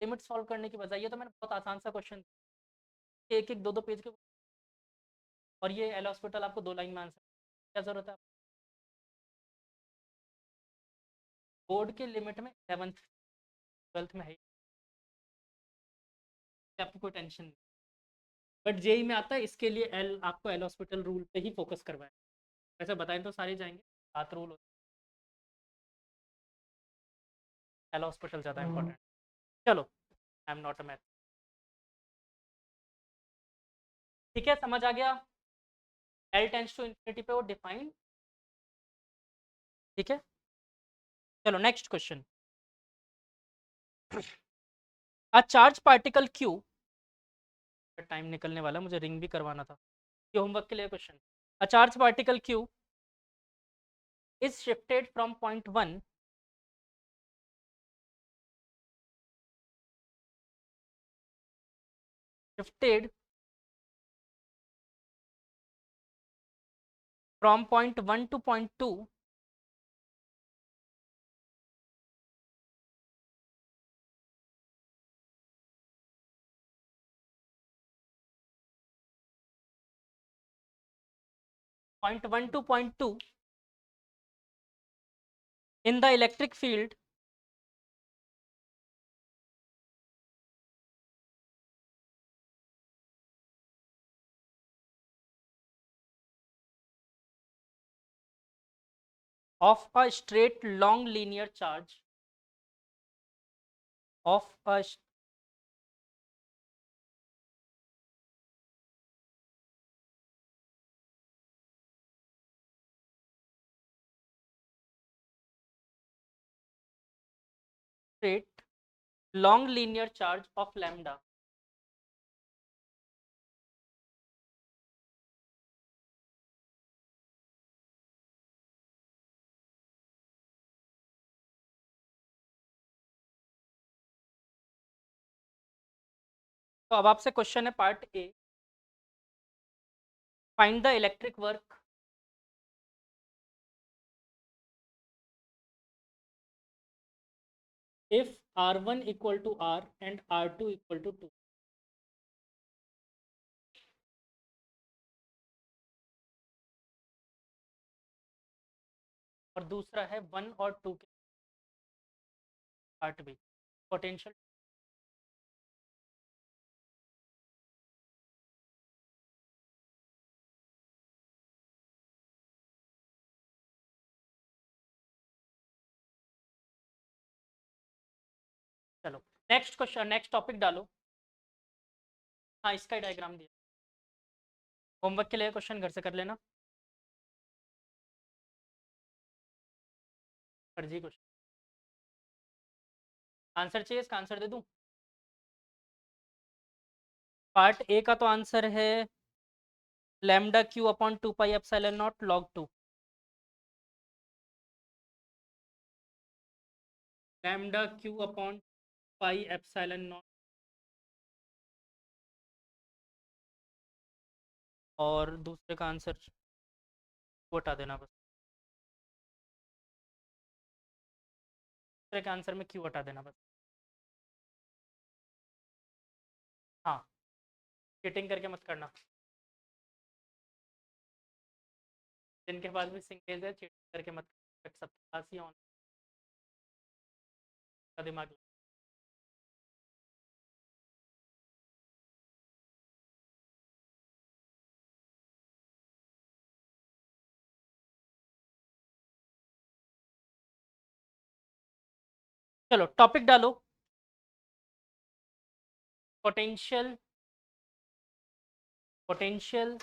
लिमिट सॉल्व करने की बजाय, ये तो मैंने बहुत आसान सा क्वेश्चन, एक एक दो दो पेज के, और ये एल हॉस्पिटल आपको 2 लाइन में आंसर, क्या जरूरत है। बोर्ड के लिमिट में 11th 12th में है, आपको कोई टेंशन नहीं, बट जेई में आता है, इसके लिए एल आपको एल हॉस्पिटल रूल पे ही फोकस करवाए, वैसे बताएं तो सारे जाएंगे, 7 रूल, एल हॉस्पिटल ज़्यादा इंपॉर्टेंट। चलो, I am not a math, ठीक है, समझ आ गया, एल टेंस टू इन्फिनिटी पे वो डिफाइन, ठीक है। चलो next question, a charge particle Q, time निकलने वाला, मुझे रिंग भी करवाना था, ये होमवर्क के लिए question. A charge particle Q is shifted from point 1 shifted from point 1 to point 2 point 1 to point 2 in the electric field of a straight long linear charge of a straight long linear charge of lambda तो अब आपसे question है part A, find the electric work if R1 equal to R and R2 equal to 2, और दूसरा है 1 और 2 के part B, potential, चलो नेक्स्ट क्वेश्चन, नेक्स्ट टॉपिक डालो। हाँ इसका डायग्राम दिया, होमवर्क के लिए क्वेश्चन घर से कर लेना। फर्जी क्वेश्चन, आंसर चाहिए, इसका आंसर दे दूं। पार्ट ए का तो आंसर है lambda Q upon 2 pi epsilon not log 2। Lambda Q upon pi epsilon not, और दूसरे का आंसर को हटा देना बस, दूसरे के आंसर में क्यू हटा देना बस। हाँ चीटिंग करके मत करना, जिनके पास भी सिंगेज है चीटिंग करके मत करना, सबके पास ही ऑन का दिमाग। चलो टॉपिक डालो, potential, potential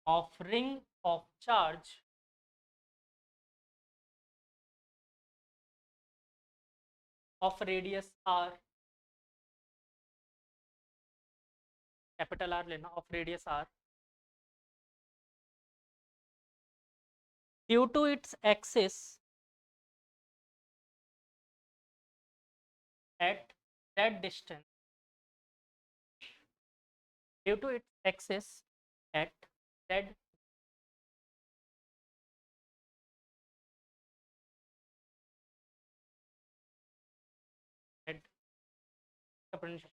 of ring of charge of radius r, capital R लेना, of radius r, due to its axis at that distance, due to its axis at z, z का पोटेंशियल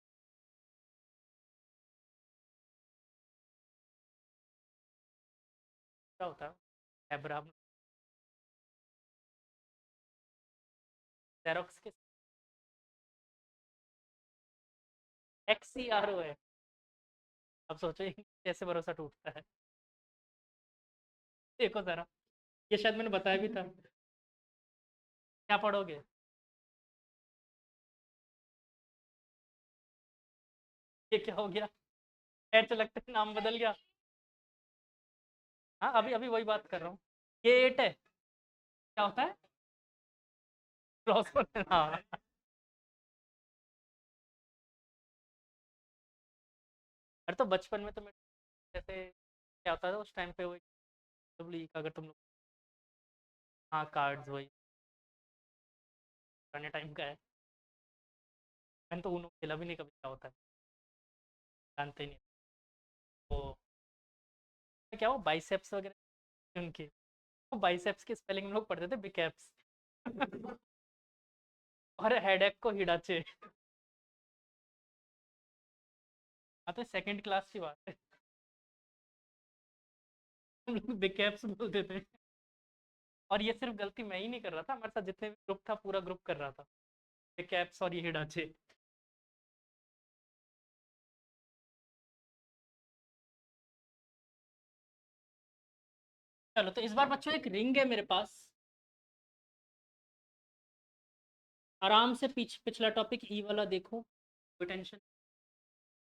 क्या होता है, Abram xerox के x C R O है। अब सोचो ये कैसे भरोसा टूटता है। देखो जरा, ये शायद मैंने बताया भी था। क्या पढ़ोगे, ये क्या हो गया, ऐसे लगता है नाम बदल गया। हाँ अभी अभी वही बात कर रहा हूँ, ये 8 है, क्या होता है क्रॉस, हाँ। अरे तो बचपन में तो मैं जैसे क्या होता था उस टाइम पे, वही अगर तुम लोग, हाँ कार्ड्स वही पुराने टाइम का है। मैंने तो उन्होंने खेला भी नहीं कभी, क्या होता है जानते ही नहीं। वो क्या वो बाइसेप्स वगैरह उनके, वो बाइसेप्स की स्पेलिंग हम लोग पढ़ते थे बिकेप्स। और हेडेक को हिडाचे। हाँ तो सेकंड क्लास की बात है, हम लोग बिकेप्स बोलते थे। और ये सिर्फ गलती मैं ही नहीं कर रहा था, हमारे साथ जितने भी ग्रुप था पूरा ग्रुप कर रहा था, बिकेप्स और ये हिडाचे। चलो तो इस बार बच्चों एक रिंग है मेरे पास, आराम से पिछला टॉपिक ई वाला देखो, कोई टेंशन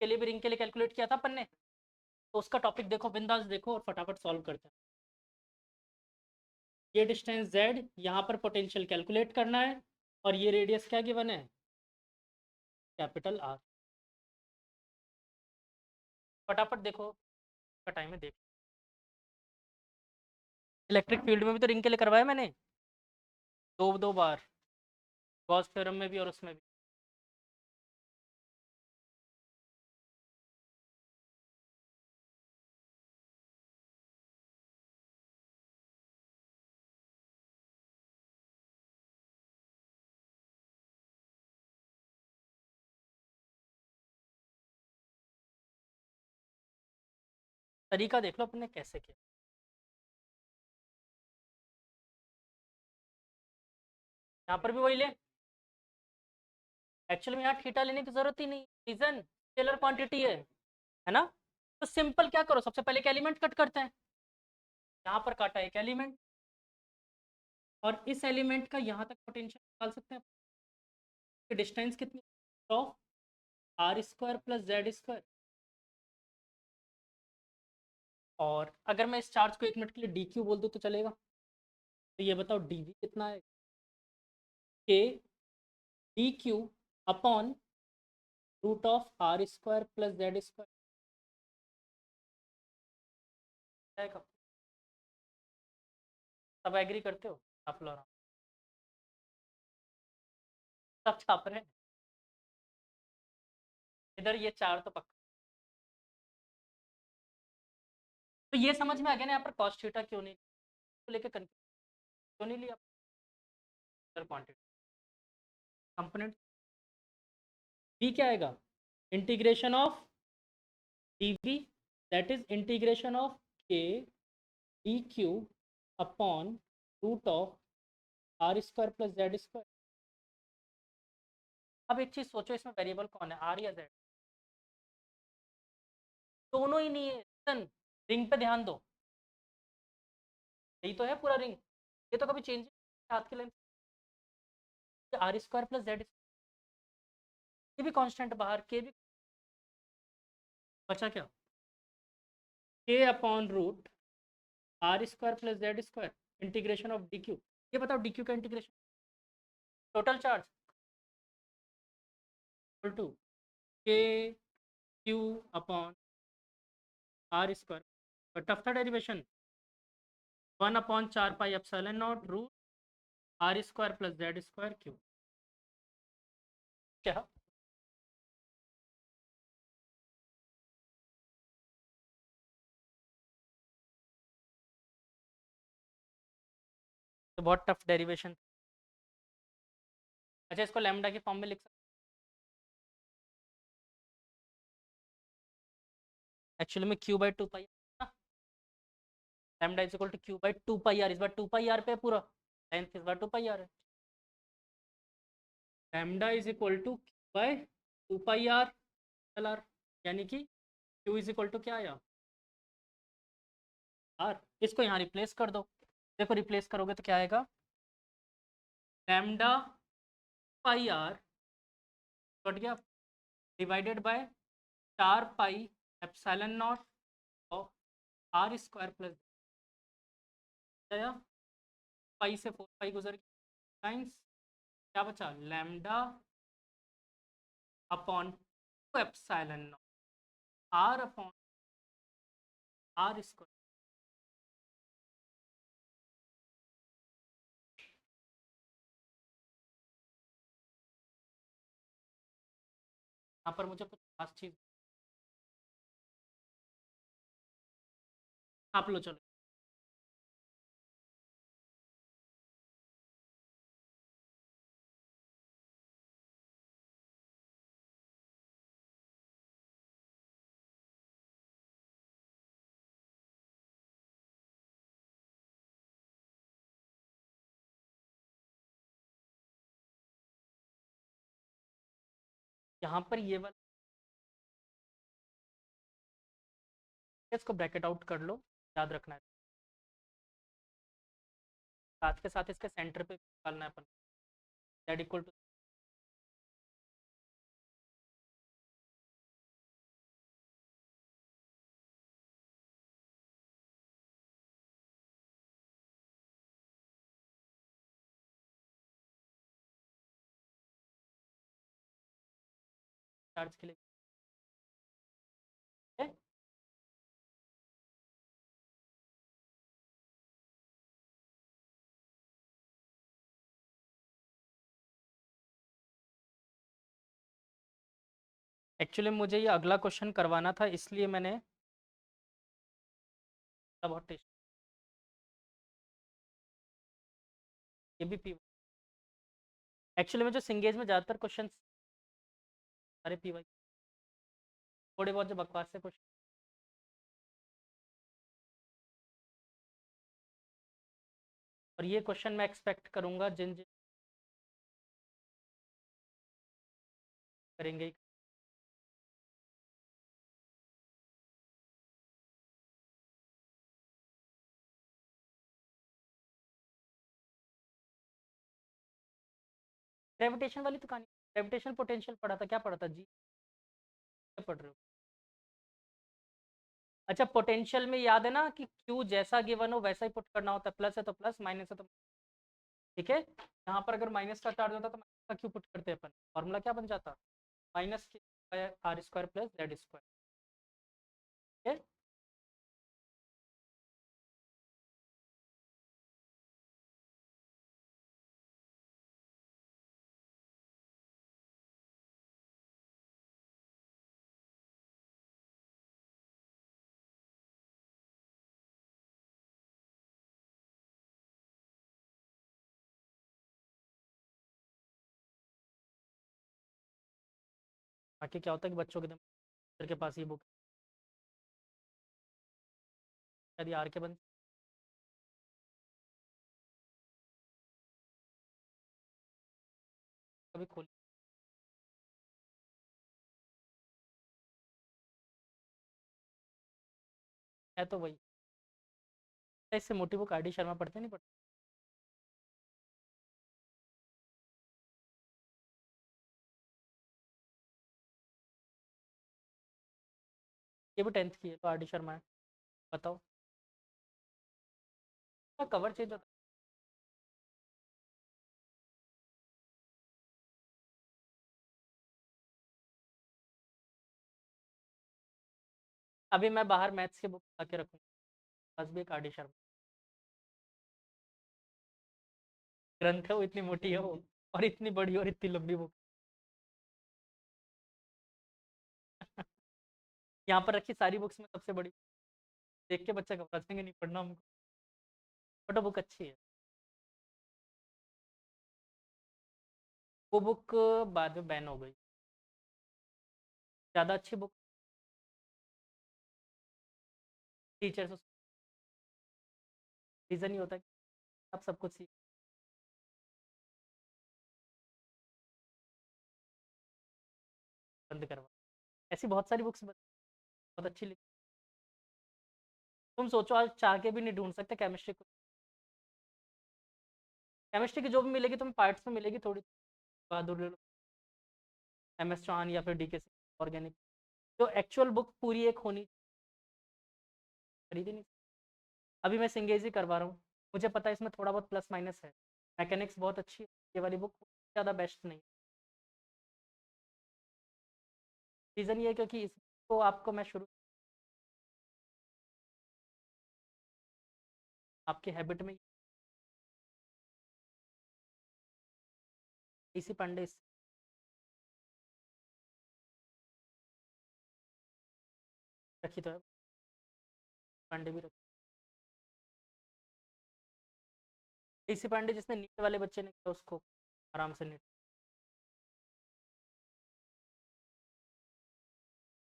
के लिए भी रिंग के लिए कैलकुलेट किया था अपन ने, तो उसका टॉपिक देखो बिंदास देखो और फटाफट सॉल्व करते हैं। ये डिस्टेंस z, यहाँ पर पोटेंशियल कैलकुलेट करना है, और ये रेडियस क्या गिवन है, कैपिटल R। फटाफट देखो का टाइम है, देख। इलेक्ट्रिक फील्ड में भी तो रिंग के लिए करवाया मैंने, दो दो बार, गॉस थ्योरम में भी और उसमें भी। तरीका देख लो अपने कैसे किया, यहाँ पर भी वही ले। एक्चुअली में यहाँ थीटा लेने की जरूरत ही नहीं, रीजन स्केलर क्वांटिटी है ना। तो सिंपल क्या करो, सबसे पहले एक एलिमेंट कट करते हैं, यहाँ पर काटा एक एलिमेंट, और इस एलिमेंट का यहाँ तक पोटेंशियल निकाल सकते हैं। डिस्टेंस कितनी of are square plus Z square. और अगर मैं इस चार्ज को 1 मिनट के लिए डी क्यू बोल दूँ तो चलेगा। तो ये बताओ डी वी कितना है, k d q upon root of are square plus Z square. सब एग्री करते हो आप लोग? सब छाप रहे हैं इधर, ये चार तो पक्का। तो ये समझ में आ गया ना यहाँ पर कॉस थीटा क्यों नहीं तो लेके क्यों नहीं लिया क्वांटिटी कंपोनेंट। बी क्या आएगा, integration of dv, that is integration of k dq upon root of r square plus z square। अब एक चीज सोचो, इसमें वेरिएबल कौन है, आर या जेड? दोनों ही नहीं है। रिंग पे ध्यान दो, यही तो है पूरा रिंग, ये तो कभी चेंज हाथ के length R square plus Z, ये भी कांस्टेंट बाहर, के भी बचा क्या, K upon root R square plus Z square integration of D Q. ये बताओ डी क्यू का integration total charge equal to K Q upon R square, tough था derivation, 1/4 pi epsilon naught root R square plus Z square Q. क्या तो बहुत tough derivation. अच्छा, इसको lambda के फॉर्म में लिख सकते, एक्चुअली में q by two pi, lambda is equal to q by two pi r, इस बार टू पाई आर पे पूरा लेंथ, इस बार टू पाई आर है। Lambda is equal to q by two pi r l r, यानी कि Q is equal to क्या आया, आर। इसको यहाँ रिप्लेस कर दो, देखो रिप्लेस करोगे तो क्या आएगा, लैम्डा पाई आर कट गया, divided by 4 pi epsilon naught of are square plus, pi से 4 पाई गुजर गया, टाइम्स क्या बचा, lambda upon two epsilon naught R upon R square. यहाँ पर मुझे कुछ खास चीज आप लो, चलो यहाँ पर ये वाला इसको ब्रैकेट आउट कर लो, याद रखना है साथ के साथ इसके सेंटर पे निकालना है अपन, दैट इक्वल टू चार्ज के लिए है? एक्चुअली मुझे ये अगला क्वेश्चन करवाना था, इसलिए मैंने बहुत टेस्ट, ये भी पी, एक्चुअली में जो सिंगेज में ज़्यादातर क्वेश्चन सारे पी वाई, थोड़े बहुत जो बकवास से क्वेश्चन, और ये क्वेश्चन मैं एक्सपेक्ट करूंगा जिन जिन करेंगे ग्रेविटेशन वाली तो कहानी, ग्रेविटेशन पोटेंशियल पढ़ा था, क्या पढ़ा था जी, क्या पढ़ रहे हो? अच्छा, पोटेंशियल में याद है ना कि क्यू जैसा गिवन हो वैसा ही पुट करना होता है, प्लस है तो प्लस, माइनस है तो, ठीक है। यहाँ पर अगर माइनस का चार्ज होता तो माइनस का क्यू पुट करते हैं अपन, फॉर्मूला क्या बन जाता, minus r square plus Z square, ठीक है। बाकी क्या होता है कि बच्चों के टीचर के पास ये बुक यदि आर के बन, कभी खोल, है तो वही, इससे मोटी बुक आर डी शर्मा पढ़ते नहीं पढ़ते। ये भी 10th की है तो आर डी शर्मा है, बताओ। कवर चेंज होता है। अभी मैं बाहर मैथ्स की बुक ला के रखूँगा, बस भी एक आर डी शर्मा ग्रंथ है, वो इतनी मोटी है वो, और इतनी बड़ी और इतनी लंबी बुक। यहाँ पर रखी सारी बुक्स में सबसे बड़ी, देख के बच्चा घबरा जाएंगे, नहीं पढ़ना हमको, बट वो बुक अच्छी है। वो बुक बाद में बैन हो गई, ज़्यादा अच्छी बुक, टीचर्स, रीज़न ही होता है कि आप सब कुछ सीख, बंद करवा, ऐसी बहुत सारी बुक्स बहुत अच्छी लिखी। तुम सोचो आज चाह के भी नहीं ढूंढ सकते केमिस्ट्री को, केमिस्ट्री की जो भी मिलेगी तुम्हें पार्ट्स में मिलेगी थोड़ी, बहादुर ले लो, एम एस चौहान या फिर डी के ऑर्गेनिक, जो एक्चुअल बुक पूरी एक होनी, खरीदी नहीं। अभी मैं सिंगेजी करवा रहा हूँ, मुझे पता है इसमें थोड़ा बहुत प्लस माइनस है, मैकेनिक्स बहुत अच्छी है, ये वाली बुक ज़्यादा बेस्ट नहीं। रीज़न ये है क्योंकि इसको आपको मैं शुरू, आपके हैबिट में, इसी पांडे रखी तो है, पांडे भी रखी, इसी पांडे जिसने नीट वाले बच्चे ने किया उसको आराम से नीट,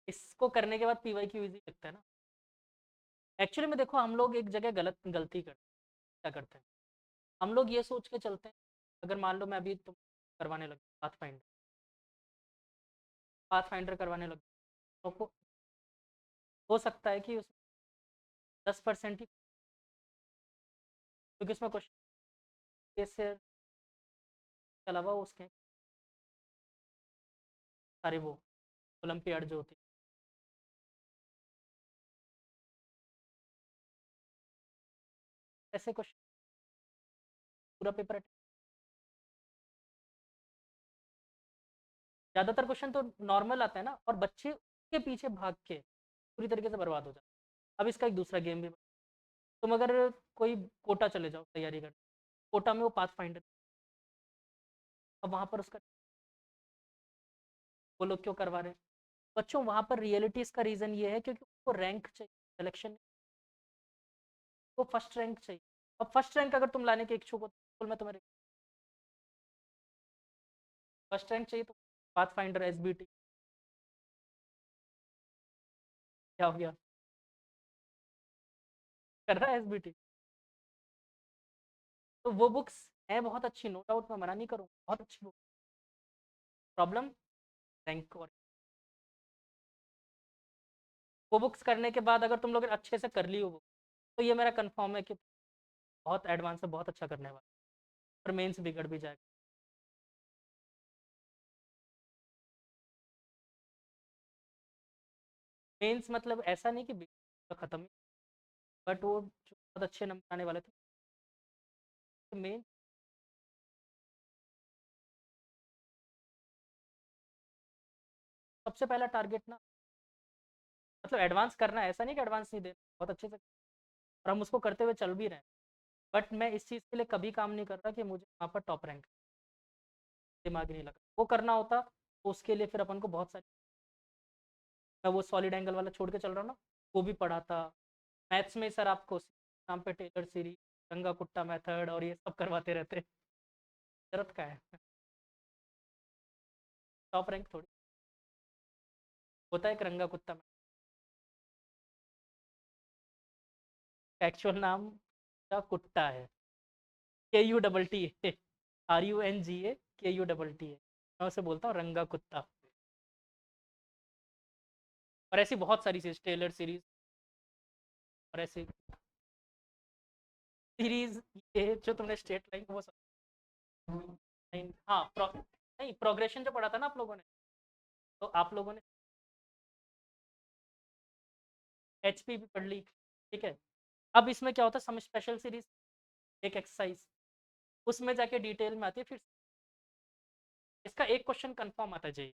इसको करने के बाद पीवाई क्यू इजी लगता है ना। एक्चुअली में देखो हम लोग एक जगह गलती करते हैं, क्या करते हैं, हम लोग ये सोच के चलते हैं, अगर मान लो मैं अभी तुम करवाने लग पाथ फाइंडर करवाने लग, तो हो सकता है कि उसमें 10% ही, क्योंकि उसमें क्वेश्चन से अलावा उसके सारे वो ओलंपियाड जो होती है, ऐसे क्वेश्चन पूरा पेपर, ज़्यादातर क्वेश्चन तो नॉर्मल आता है ना, और बच्चे उसके पीछे भाग के पूरी तरीके से बर्बाद हो जाते हैं। अब इसका एक दूसरा गेम भी, तुम अगर कोई कोटा चले जाओ तैयारी कर, कोटा में वो पाथ फाइंडर, अब वहाँ पर उसका, वो लोग क्यों करवा रहे हैं बच्चों, वहाँ पर रियलिटीज का रीज़न ये है क्योंकि उसको रैंक चाहिए, सिलेक्शन को फर्स्ट रैंक चाहिए। अब फर्स्ट रैंक अगर तुम लाने के इच्छुक हो तो स्कूल में तुम्हें फर्स्ट रैंक चाहिए, तो path finder S B T, क्या हो गया, कर रहा है एस बी टी, तो वो बुक्स है बहुत अच्छी, नो डाउट, मैं मना नहीं करूँ, बहुत अच्छी बुक, प्रॉब्लम रैंक, और वो बुक्स करने के बाद अगर तुम लोग अच्छे से कर ली हो बुक, तो ये मेरा कंफर्म है कि बहुत एडवांस है, बहुत अच्छा करने वाला, और मेंस बिगड़ भी जाएगा। मेंस मतलब ऐसा नहीं कि खत्म, बट वो जो बहुत अच्छे नंबर आने वाले थे मेन। सबसे पहला टारगेट ना, मतलब एडवांस करना है, ऐसा नहीं कि एडवांस नहीं देना, बहुत अच्छे से, और हम उसको करते हुए चल भी रहे हैं। बट मैं इस चीज़ के लिए कभी काम नहीं कर रहा कि मुझे वहाँ पर टॉप रैंक, दिमाग ही नहीं लगा। वो करना होता तो उसके लिए फिर अपन को बहुत सारी, मैं वो सॉलिड एंगल वाला छोड़ के चल रहा हूँ ना, वो भी पढ़ा था। मैथ्स में सर आपको नाम पे टेलर सीरीज, रंगा कुट्टा मेथड और ये सब करवाते रहते, जरूरत का है? टॉप रैंक थोड़ी होता है एक रंगा कुत्ता में। एक्चुअल नाम का कुट्टा है, KUTT, RUNGA KUTT, मैं उसे बोलता हूँ रंगा कुत्ता। और ऐसी बहुत सारी चीज, टेलर सीरीज और ऐसी सीरीज, ये जो तुमने स्ट्रेट लाइन वो सब नहीं, हाँ नहीं, प्रोग्रेशन जो पढ़ा था ना आप लोगों ने, तो आप लोगों ने HP भी पढ़ ली, ठीक है। अब इसमें क्या होता है, सम स्पेशल सीरीज एक एक्सरसाइज, उसमें जाके डिटेल में आती है, फिर इसका एक क्वेश्चन कंफर्म आता है।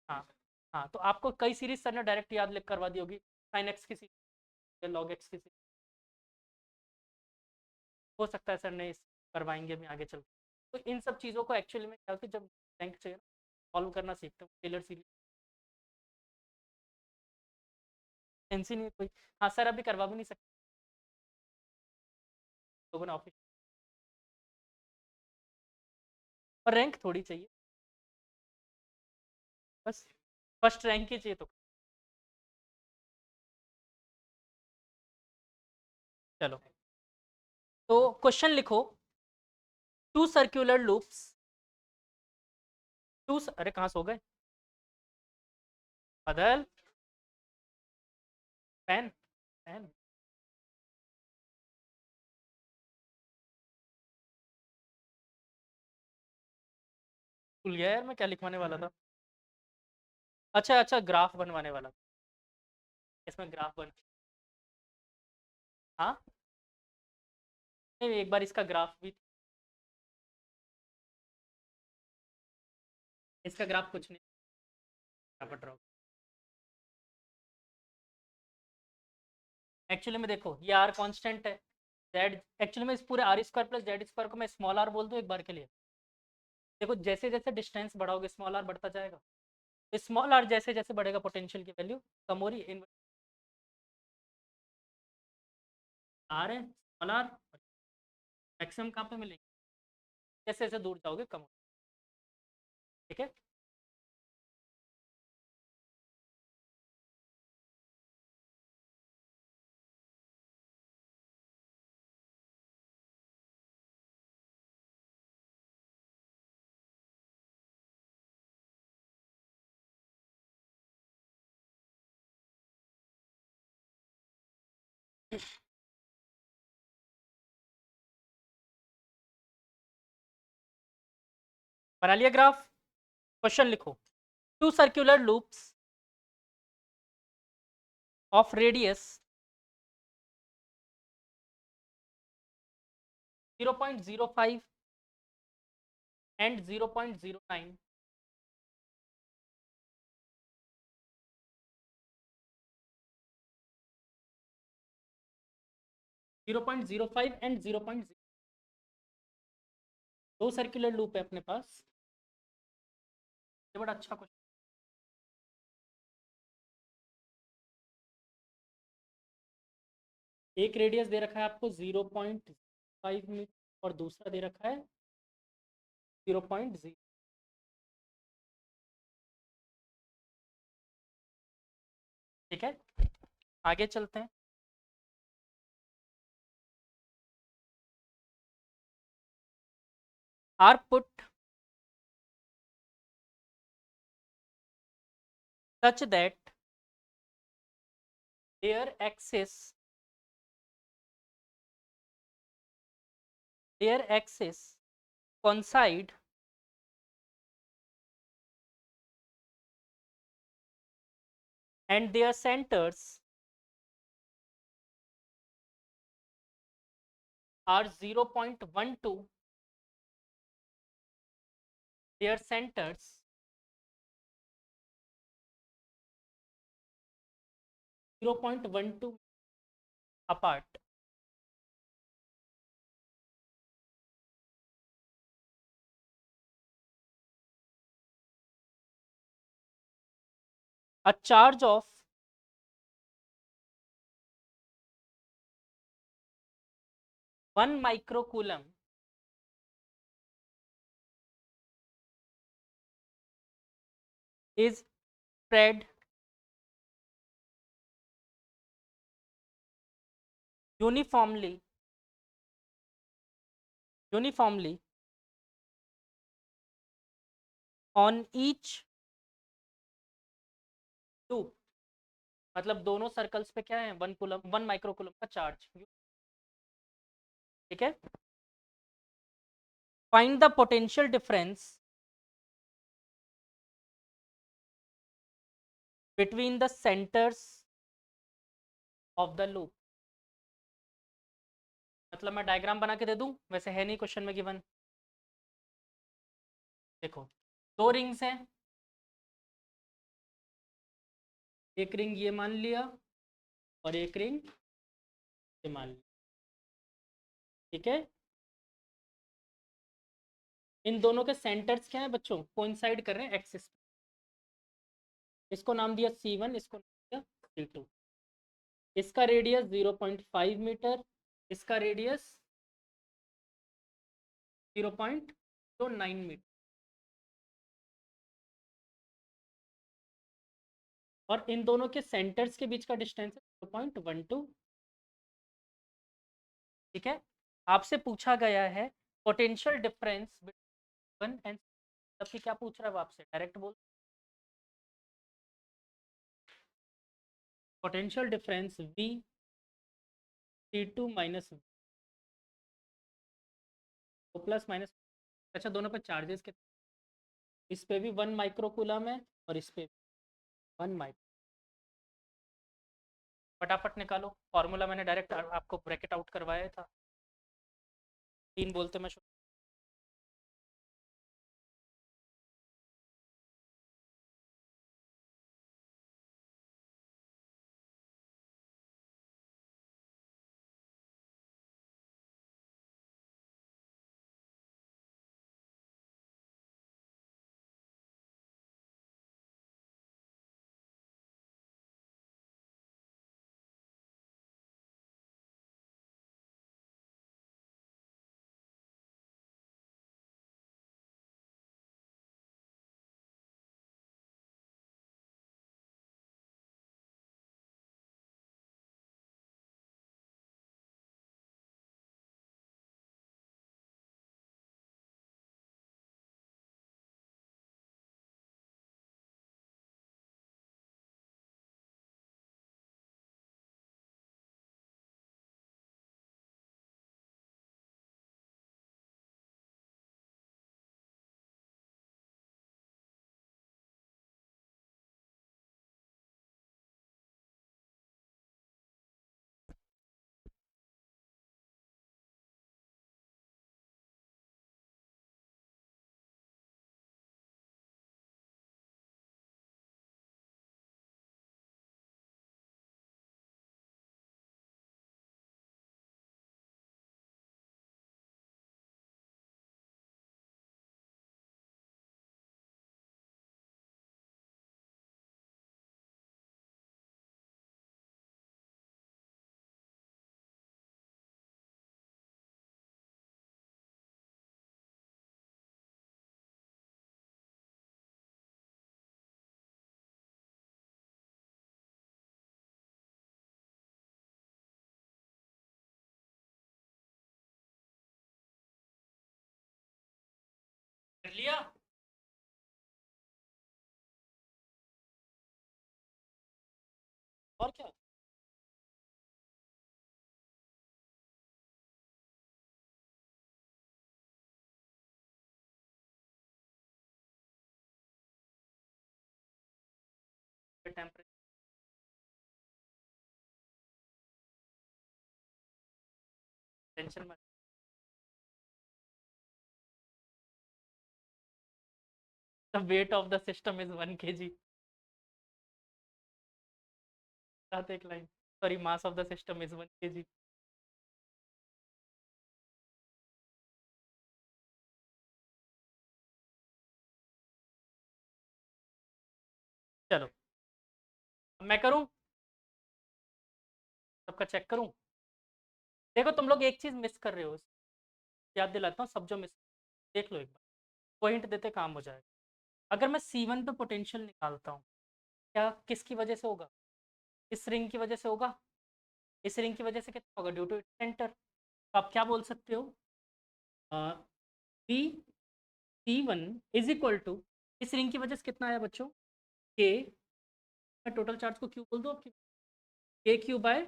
हाँ, हाँ, तो आपको कई सीरीज सर ने डायरेक्ट याद लिख करवा दी होगी, साइन एक्स की सीरीज, लॉग एक्स की सीरीज, हो सकता है सर ने इस करवाएंगे भी आगे चल। तो इन सब चीज़ों को एक्चुअली में क्या होता है, जब रैंक चाहिए ना फॉलो करना सीखते हो, टेलर सीरीज टेंशन नहीं है कोई। हाँ सर अभी करवा भी नहीं सकते लोगों ने ऑफिस, और रैंक थोड़ी चाहिए, बस फर्स्ट रैंक ही चाहिए तो। चलो, तो क्वेश्चन लिखो, टू सर्क्यूलर लूप्स, अरे कहाँ सो गए, बदल, पेन, पेन भूल गया यार मैं क्या लिखवाने वाला था। अच्छा अच्छा, ग्राफ बनवाने वाला था, इसमें ग्राफ बन, हाँ नहीं, एक बार इसका ग्राफ भी, इसका ग्राफ कुछ नहीं ड्रॉ। एक्चुअली में देखो ये आर कांस्टेंट है, जेड एक्चुअली में इस पूरे r square plus Z square को मैं स्मॉल आर बोल दूं एक बार के लिए। देखो जैसे जैसे डिस्टेंस बढ़ाओगे स्मॉल आर बढ़ता जाएगा, स्मॉल आर जैसे जैसे बढ़ेगा पोटेंशियल की वैल्यू कम हो रही है, आर है स्मॉल आर, मैक्सिमम कहाँ पे मिलेगी, जैसे जैसे दूर जाओगे कम हो, ठीक है। बना लिया ग्राफ, क्वेश्चन लिखो, two circular loops of radius 0.05 and 0.09, 0.05 and 0.0, दो सर्कुलर लूप है अपने पास, ये बड़ा अच्छा क्वेश्चन। एक रेडियस दे रखा है आपको 0.5 मीटर और दूसरा दे रखा है 0.0, ठीक है। आगे चलते हैं, r put such that their axis coincide and their centers are 0.12, their centers 0.12 apart. A charge of 1 microcoulomb is spread uniformly on each loop. मतलब दोनों सर्कल्स पे क्या है, 1 माइक्रोकूलम का चार्ज. ठीक है. Find the potential difference between the centres of the loop. मतलब मैं डायग्राम बना के दे दूं, वैसे है नहीं क्वेश्चन में गिवन. देखो, दो रिंग्स हैं, एक रिंग ये मान लिया और एक रिंग ये मान लिया. ठीक है. इन दोनों के सेंटर्स क्या है बच्चों, कोइंसाइड कर रहे हैं एक्सिस. इसको नाम दिया C1, इसको नाम दिया C2. इसका रेडियस 0.5 मीटर, इसका रेडियस 0.9 मीटर. और इन दोनों के सेंटर्स के बीच का डिस्टेंस है 0.12. ठीक है. आपसे पूछा गया है पोटेंशियल डिफरेंस बिटवीन एंड, तब क्या पूछ रहा है वो आपसे, डायरेक्ट बोल. Potential difference V C2 minus plus minus. अच्छा, दोनों पे चार्जेस कितने, इस पे भी 1 माइक्रोकूलम है और इस पे 1 माइक्रो. फटाफट निकालो फॉर्मूला, मैंने डायरेक्ट आपको ब्रैकेट आउट करवाया था. 3 बोलते मैं कर लिया. और क्या, टेम्परेचर टेंशन मत। The weight of the system is 1 kg। साथ एक line, sorry, mass of the system is 1 kg। चलो मैं करूं, सबका चेक करूं। देखो तुम लोग एक चीज मिस कर रहे हो, याद दिलाता हूँ, सब जो मिस, देख लो एक बार, पॉइंट देते काम हो जाएगा। अगर मैं C1 पे पोटेंशियल निकालता हूँ, क्या किसकी वजह से होगा? इस रिंग की वजह से होगा। इस रिंग की वजह से कितना होगा? Due to its centre. तो आप क्या बोल सकते हो? B C1 is equal to, इस रिंग की वजह से कितना आया बच्चों? के, मैं टोटल चार्ज को क्यू बोल दूँ आपकी, के क्यू बाय,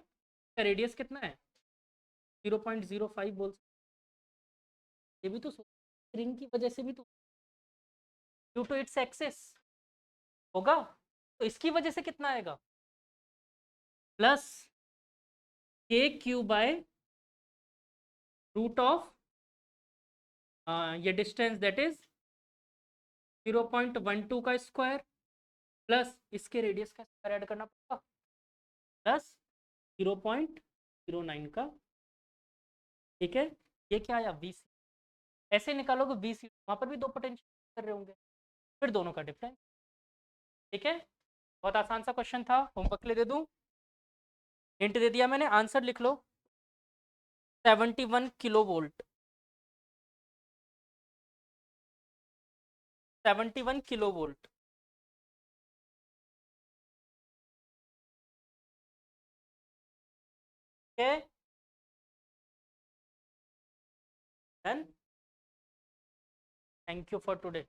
रेडियस कितना है? 0.05 बोल सकते। ये भी तो रिंग की वजह से भी तो, ड्यू टू इट्स एक्सेस होगा। तो इसकी वजह से कितना आएगा? प्लस के क्यू बाय रूट ऑफ ये डिस्टेंस, दैट इज 0.12 का स्क्वायर, प्लस इसके रेडियस का स्क्वायर ऐड करना पड़ेगा, प्लस 0.09 का। ठीक है, ये क्या आया? वी सी। ऐसे निकालोगे वी सी, वहां पर भी दो पोटेंशियल कर रहे होंगे, फिर दोनों का डिफरेंस। ठीक है, बहुत आसान सा क्वेश्चन था, होमवर्क के लिए दे दूं? हिंट दे दिया मैंने, आंसर लिख लो। 71 किलो वोल्ट, 71 किलो वोल्ट। ठीक है, done. Thank you for today.